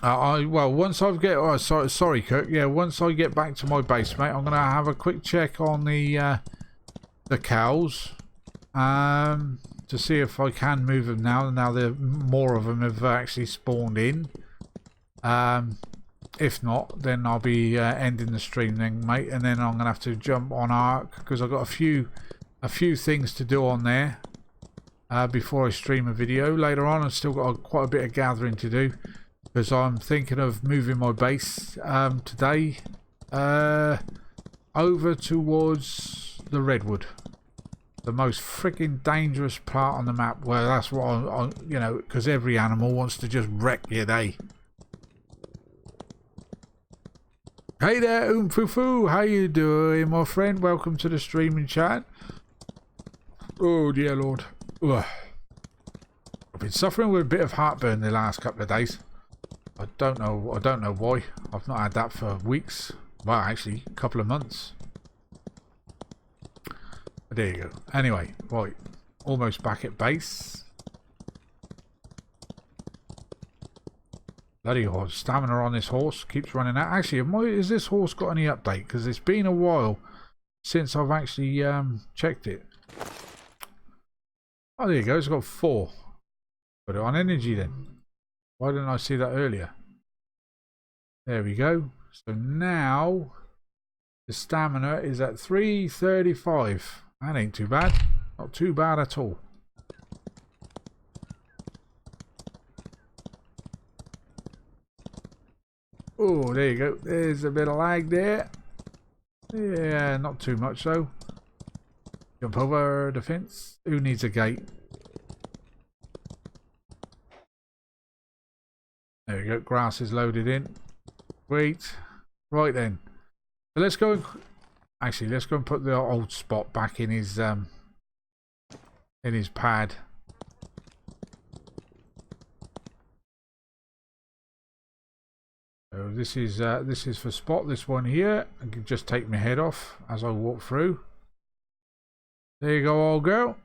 Well, once I get, oh, sorry, Kirk. Yeah, once I get back to my base, mate, I'm gonna have a quick check on the cows, to see if I can move them now. Now more of them have actually spawned in. If not, then I'll be ending the stream then, mate, and then I'm gonna have to jump on Ark because I've got a few things to do on there before I stream a video later on. I've still got quite a bit of gathering to do because I'm thinking of moving my base today over towards the Redwood, the most freaking dangerous part on the map. Well, that's what I you know, because every animal wants to just wreck your day. Hey there, Oomfufu, how you doing, my friend? Welcome to the streaming chat. Oh dear Lord. Ugh. I've been suffering with a bit of heartburn the last couple of days. I don't know why. I've not had that for weeks. Well, actually, a couple of months. But there you go. Anyway, right. Almost back at base. Bloody horse. Stamina on this horse keeps running out. Actually, has this horse got any update? Because it's been a while since I've actually checked it. Oh, there you go. It's got 4. Put it on energy then. Why didn't I see that earlier? There we go. So now the stamina is at 335. That ain't too bad. Not too bad at all. Oh, there you go. There's a bit of lag there. Yeah, not too much though. Jump over the fence. Who needs a gate? There we go. Grass is loaded in. Wait. Right then. So let's go and actually let's go and put the old spot back in his pad. So this is for Spot, this one here. I can just take my head off as I walk through. There you go, old girl.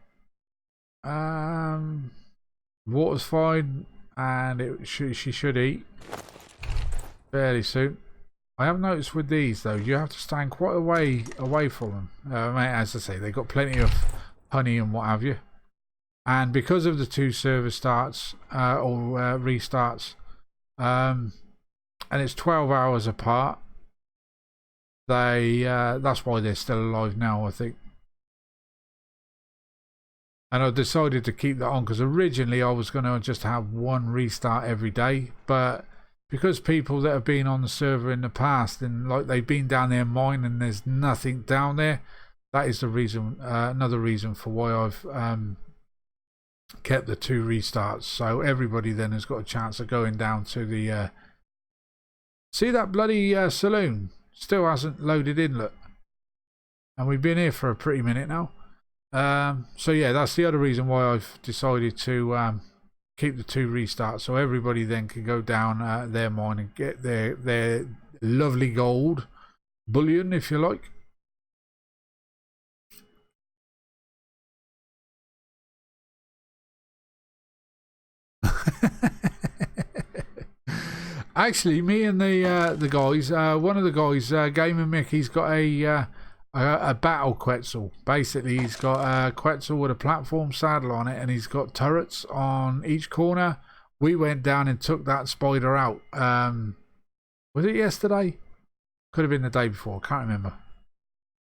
Water's fine, and she should eat fairly soon. I have noticed with these though, you have to stand quite away from them. As I say, they've got plenty of honey and what have you. And because of the 2 server starts or restarts, and it's 12 hours apart, that's why they're still alive now, I think. And I decided to keep that on because originally I was going to just have 1 restart every day, but because people that have been on the server in the past and like they've been down there mining and there's nothing down there, that is the reason, another reason for why I've kept the 2 restarts. So everybody then has got a chance of going down to the see that bloody saloon still hasn't loaded in, look, and we've been here for a pretty minute now. So yeah, that's the other reason why I've decided to keep the 2 restarts, so everybody then can go down their mine and get their lovely gold bullion, if you like. Actually, me and the guys, one of the guys, Gamer Mick, he's got a battle Quetzal. Basically, he's got a Quetzal with a platform saddle on it, and he's got turrets on each corner. We went down and took that spider out. Was it yesterday? Could have been the day before. Can't remember.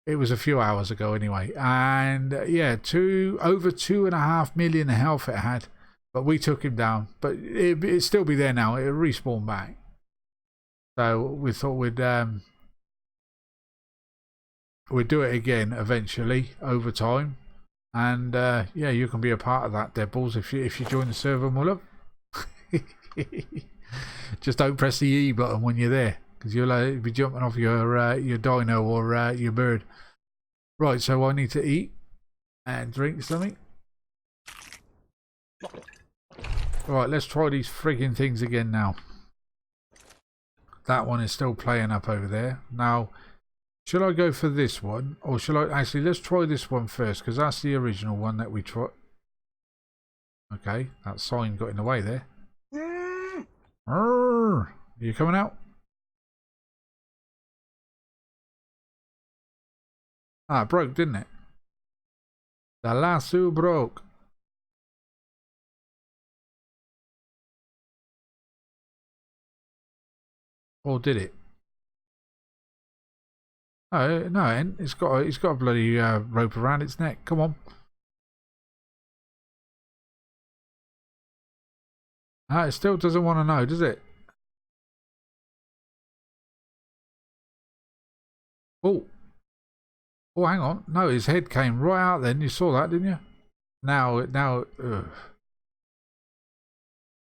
It was a few hours ago anyway. And yeah, over 2.5 million health it had. But we took him down. But it'd still be there now. It'll respawn back. So we thought we'd do it again eventually over time. And yeah, you can be a part of that, Deadballs, if you join the server, my love. Just don't press the E button when you're there, because you'll be jumping off your dino or your bird. Right, so I need to eat and drink something. Right, let's try these frigging things again now. That one is still playing up over there. Now, should I go for this one, or should I actually, let's try this one first, because that's the original one that we tried. Okay, that sign got in the way there. Are you coming out? Ah, it broke, didn't it? The lasso broke. Or did it? Oh no, it's got a bloody rope around its neck. Come on. Ah, it still doesn't want to know, does it? Oh. Oh, hang on. No, his head came right out then. You saw that, didn't you? Now. Ugh.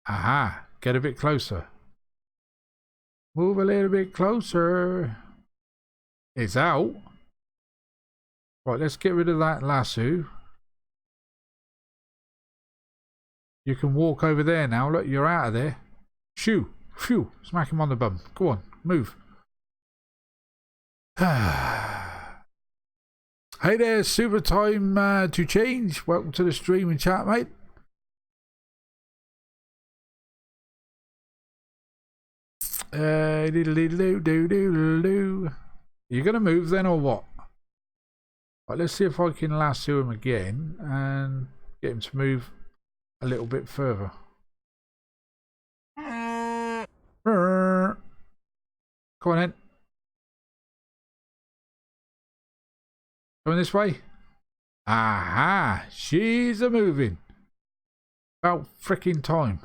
Aha. Get a bit closer. Move a little bit closer. It's out. Right, let's get rid of that lasso. You can walk over there now. Look, you're out of there. Shoo. Phew. Smack him on the bum. Go on. Move. Hey there, super time to change. Welcome to the stream and chat, mate. You're gonna move then or what? Right, let's see if I can lasso him again and get him to move a little bit further. Come on in. Coming this way. Aha! She's a moving. About freaking time.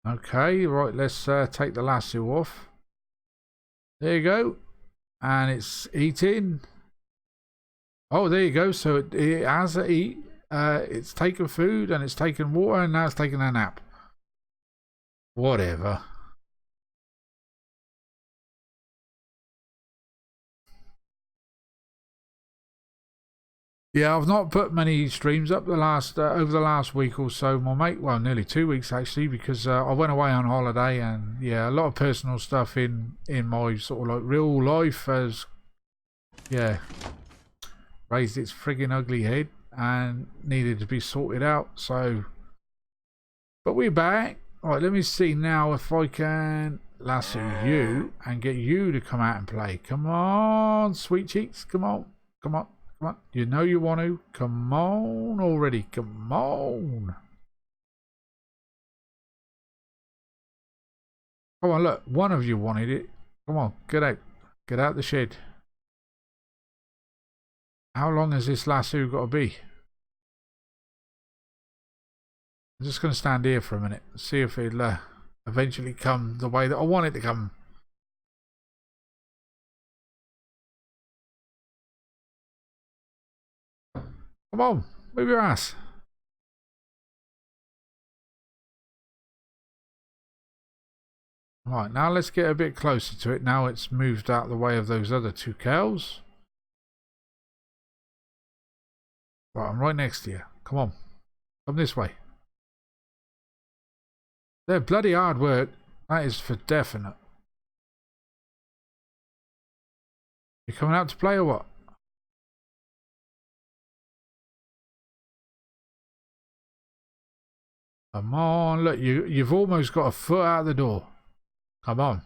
Okay, right, let's take the lasso off. There you go. And it's eating. Oh, there you go. So it has to eat. It's taken food and it's taken water and now it's taking a nap. Whatever. Yeah, I've not put many streams up the last over the last week or so, my mate. Well, nearly 2 weeks actually, because I went away on holiday, and yeah, a lot of personal stuff in my sort of like real life has, yeah, raised its frigging ugly head and needed to be sorted out. So, but we're back. All right, let me see now if I can lasso you and get you to come out and play. Come on, sweet cheeks. Come on, come on. Come on, you know you want to. Come on already. Come on. Come on, look. One of you wanted it. Come on, get out. Get out the shed. How long has this lasso got to be? I'm just going to stand here for a minute. See if it'll eventually come the way that I want it to come. Come on, move your ass. Right, now let's get a bit closer to it. Now it's moved out the way of those other two cows. Right, I'm right next to you. Come on. Come this way. They're bloody hard work. That is for definite. You coming out to play or what? Come on, look, you've almost got a foot out the door. Come on.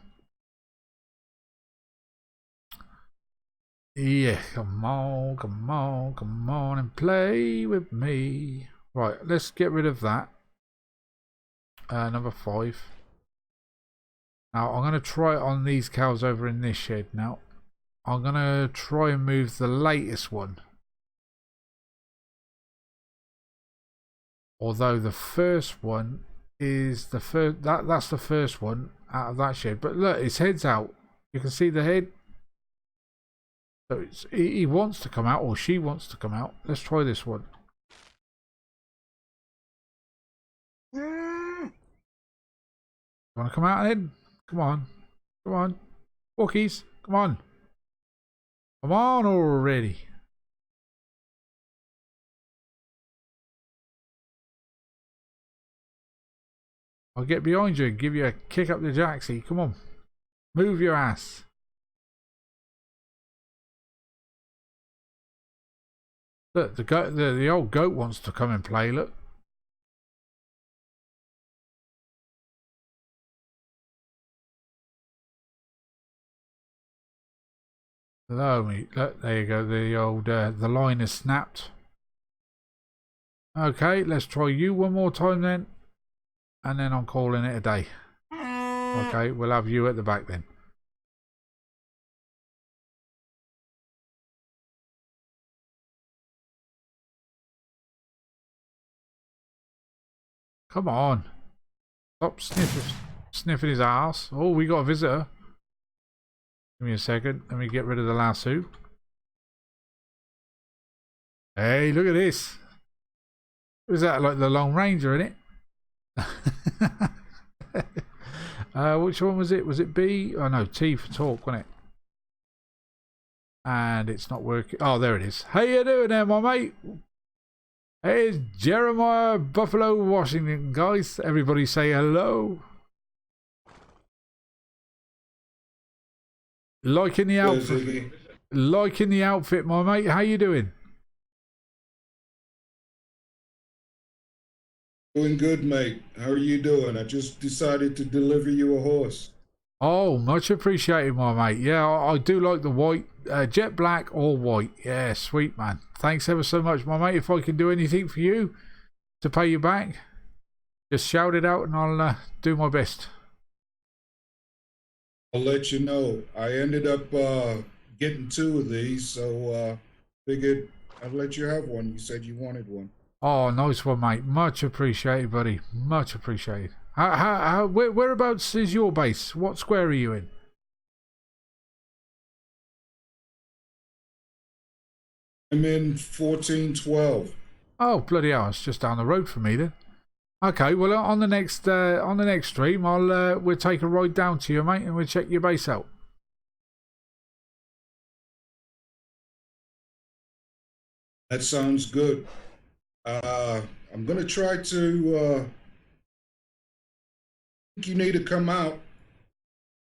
Yeah, come on, come on, come on and play with me. Right, let's get rid of that. Number 5. Now, I'm going to try it on these cows over in this shed now. I'm going to try and move the latest one. Although the first one is the first, that's the first one out of that shed. But look, his head's out. You can see the head. So he wants to come out, or she wants to come out. Let's try this one. You want to come out then? Come on. Come on. Walkies, come on. Come on already. I'll get behind you and give you a kick up the jacksie. Come on. Move your ass. Look, the old goat wants to come and play, look. Hello, me. Look, there you go. The old the line is snapped. Okay, let's try you one more time then. And then I'm calling it a day. Okay, we'll have you at the back then. Come on. Stop sniffing his ass. Oh, we got a visitor. Give me a second. Let me get rid of the lasso. Hey, look at this. Was that like the Long Ranger, isn't it? Which one was it? Was it B? Oh no, T for talk, wasn't it? And it's not working. Oh, there it is. How you doing there, my mate? Hey, it's Jeremiah Buffalo, Washington, guys. Everybody say hello. Liking the outfit. Liking the outfit, my mate. How you doing? Doing good, mate. How are you doing? I just decided to deliver you a horse. Oh, much appreciated, my mate. Yeah, I do like the white, jet black or white. Yeah, sweet, man. Thanks ever so much, my mate. If I can do anything for you to pay you back, just shout it out and I'll do my best. I'll let you know. I ended up getting two of these, so figured I'd let you have one. You said you wanted one. Oh, nice one, mate. Much appreciated, buddy. Much appreciated. Whereabouts is your base? What square are you in? I'm in 1412. Oh, bloody hell! It's just down the road from me then. Okay, well on the next stream, we'll take a ride down to you, mate, and we'll check your base out. That sounds good. I'm gonna try to. I think you need to come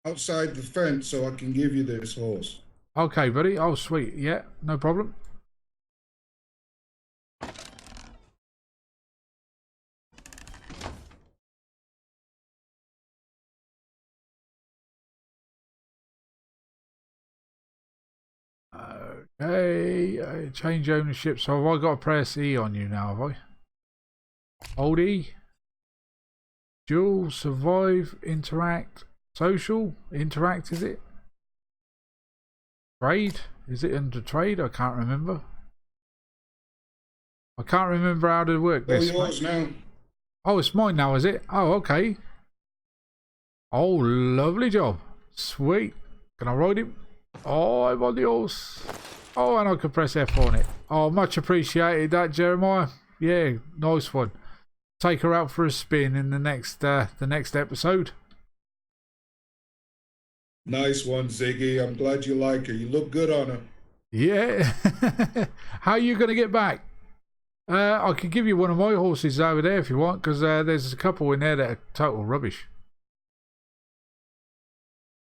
outside the fence so I can give you this horse. Okay, buddy. Oh, sweet. Yeah, no problem. Okay, change ownership. So have I got to press E on you now, have I? Hold E. Dual, survive, interact, social, interact, is it? Trade? Is it under trade? I can't remember. I can't remember how to work this. Oh, yours now. Oh, it's mine now, is it? Oh, okay. Oh, lovely job. Sweet. Can I ride him? Oh, I'm on the horse. Oh, and I can press F on it. Oh, much appreciated that, Jeremiah. Yeah, nice one. Take her out for a spin in the next episode. Nice one, Ziggy. I'm glad you like her. You look good on her. Yeah. How are you going to get back? I can give you one of my horses over there if you want, because there's a couple in there that are total rubbish.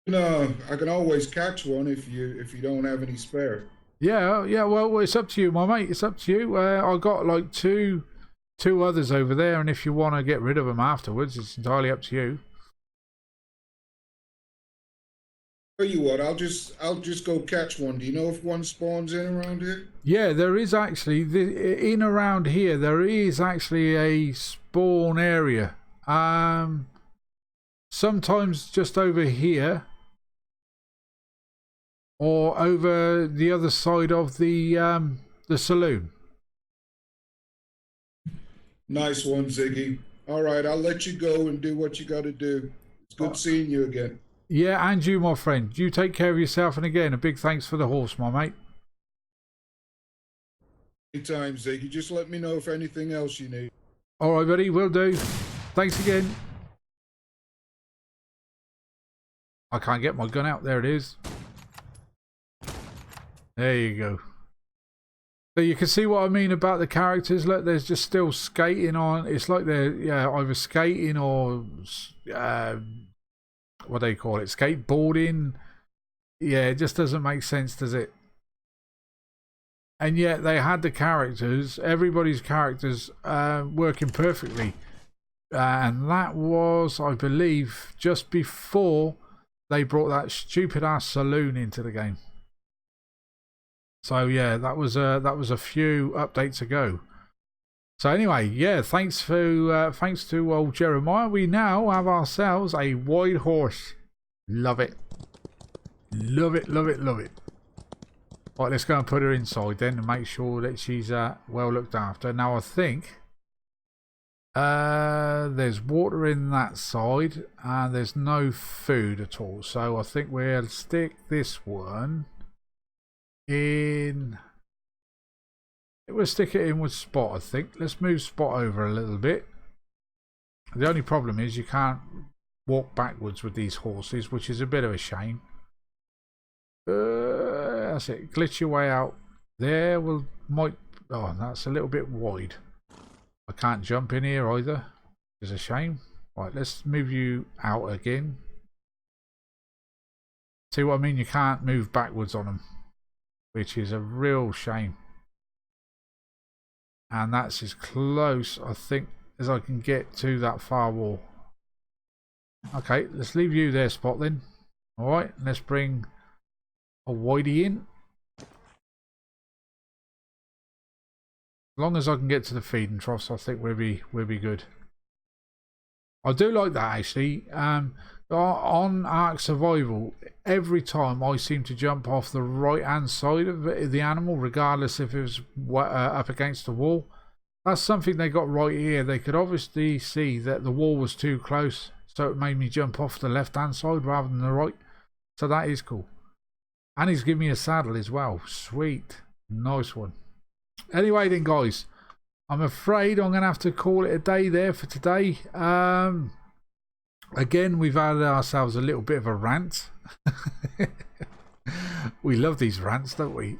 No, I can always catch one if you don't have any spare. Yeah. Well, it's up to you, my mate. It's up to you. I got like two others over there, and if you want to get rid of them afterwards, it's entirely up to you. Tell you what, I'll just go catch one. Do you know if one spawns in around here? Yeah, there is actually in around here. There is actually a spawn area. Sometimes just over here, or over the other side of the saloon. Nice one, Ziggy. All right, I'll let you go and do what you got to do. It's good seeing you again. Yeah, and you, my friend. You take care of yourself, and again, a big thanks for the horse, my mate. Anytime, Ziggy. Just let me know if anything else you need. All right, buddy. Will do. Thanks again. I can't get my gun out. There it is. There you go. So you can see what I mean about the characters. Look, there's just still skating on. It's like they're either skating or what do you call it? Skateboarding. Yeah, it just doesn't make sense, does it? And yet they had the characters, everybody's characters, working perfectly. And that was, I believe, just before they brought that stupid ass saloon into the game. So yeah, that was a few updates ago. So anyway, yeah, thanks to old Jeremiah. We now have ourselves a white horse. Love it. Love it, love it, love it. Right, let's go and put her inside then and make sure that she's well looked after. Now I think there's water in that side and there's no food at all. So I think we'll stick this one in. We'll stick it in with Spot, I think. Let's move Spot over a little bit. The only problem is you can't walk backwards with these horses, which is a bit of a shame. That's it. Glitch your way out. There will might. Oh, that's a little bit wide. I can't jump in here either. It's a shame. Right, let's move you out again. See what I mean? You can't move backwards on them, which is a real shame. And that's as close, I think, as I can get to that far wall. Okay, let's leave you there, Spot, then. Alright, let's bring a Whitey in. As long as I can get to the feeding troughs, I think we'll be good. I do like that, actually. On Ark Survival, every time I seem to jump off the right hand side of the animal, regardless if it was up against the wall. That's something they got right here. They could obviously see that the wall was too close, so it made me jump off the left hand side rather than the right. So that is cool. And he's giving me a saddle as well. Sweet. Nice one. Anyway then, guys, I'm afraid I'm going to have to call it a day there for today. Again, we've had ourselves a little bit of a rant. We love these rants, don't we?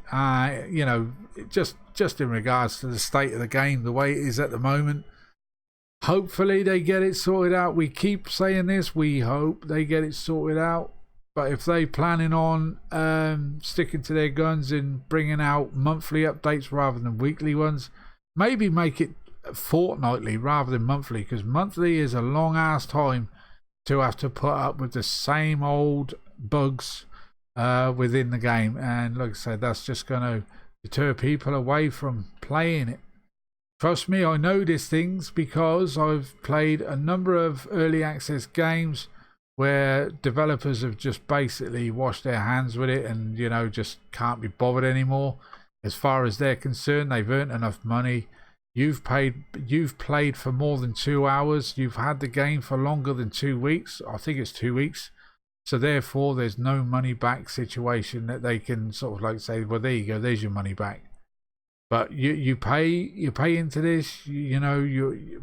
You know, just in regards to the state of the game, the way it is at the moment. Hopefully they get it sorted out. We keep saying this. We hope they get it sorted out. But if they planning on sticking to their guns and bringing out monthly updates rather than weekly ones, maybe make it fortnightly rather than monthly, because monthly is a long ass time to have to put up with the same old bugs within the game. And like I said, that's just going to deter people away from playing it. Trust me, I know these things because I've played a number of early access games where developers have just basically washed their hands with it and, you know, just can't be bothered anymore. As far as they're concerned, they've earned enough money. You've played for more than 2 hours. You've had the game for longer than 2 weeks. I think it's 2 weeks. So therefore, there's no money back situation that they can sort of like say, well, there you go, there's your money back. But you pay into this. You know, you're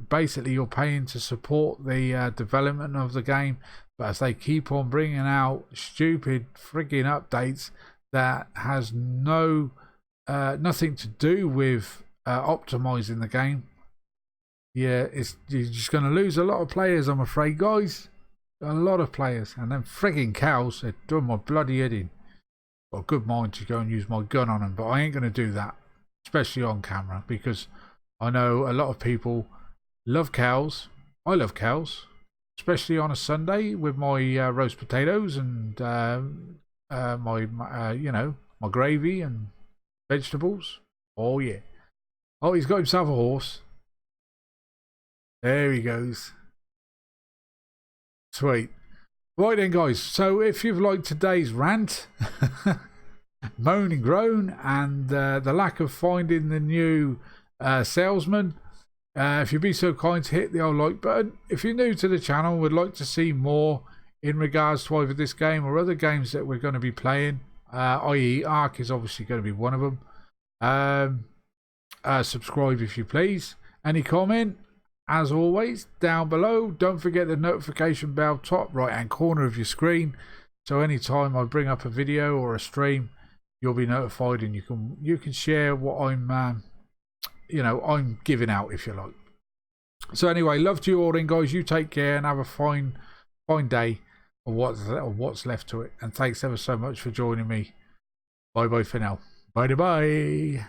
paying to support the development of the game. But as they keep on bringing out stupid frigging updates that has nothing to do with optimizing the game, yeah, you're just going to lose a lot of players, I'm afraid, guys. A lot of players. And then frigging cows, they're doing my bloody head in. Got a good mind to go and use my gun on them, but I ain't going to do that, especially on camera, because I know a lot of people love cows. I love cows, especially on a Sunday with my roast potatoes and my you know, my gravy and vegetables. Oh yeah. Oh, he's got himself a horse. There he goes. Sweet. Right then, guys, so if you've liked today's rant, moan and groan, and the lack of finding the new salesman, if you'd be so kind to hit the old like button. If you're new to the channel and would like to see more in regards to either this game or other games that we're going to be playing, i.e. Ark is obviously going to be one of them, subscribe if you please. Any comment, as always, down below. Don't forget the notification bell top right hand corner of your screen, so anytime I bring up a video or a stream, you'll be notified, and you can share what I'm I'm giving out, if you like. So anyway, love to you all then, guys. You take care and have a fine day, or what's left to it. And thanks ever so much for joining me. Bye bye for now. Bye bye.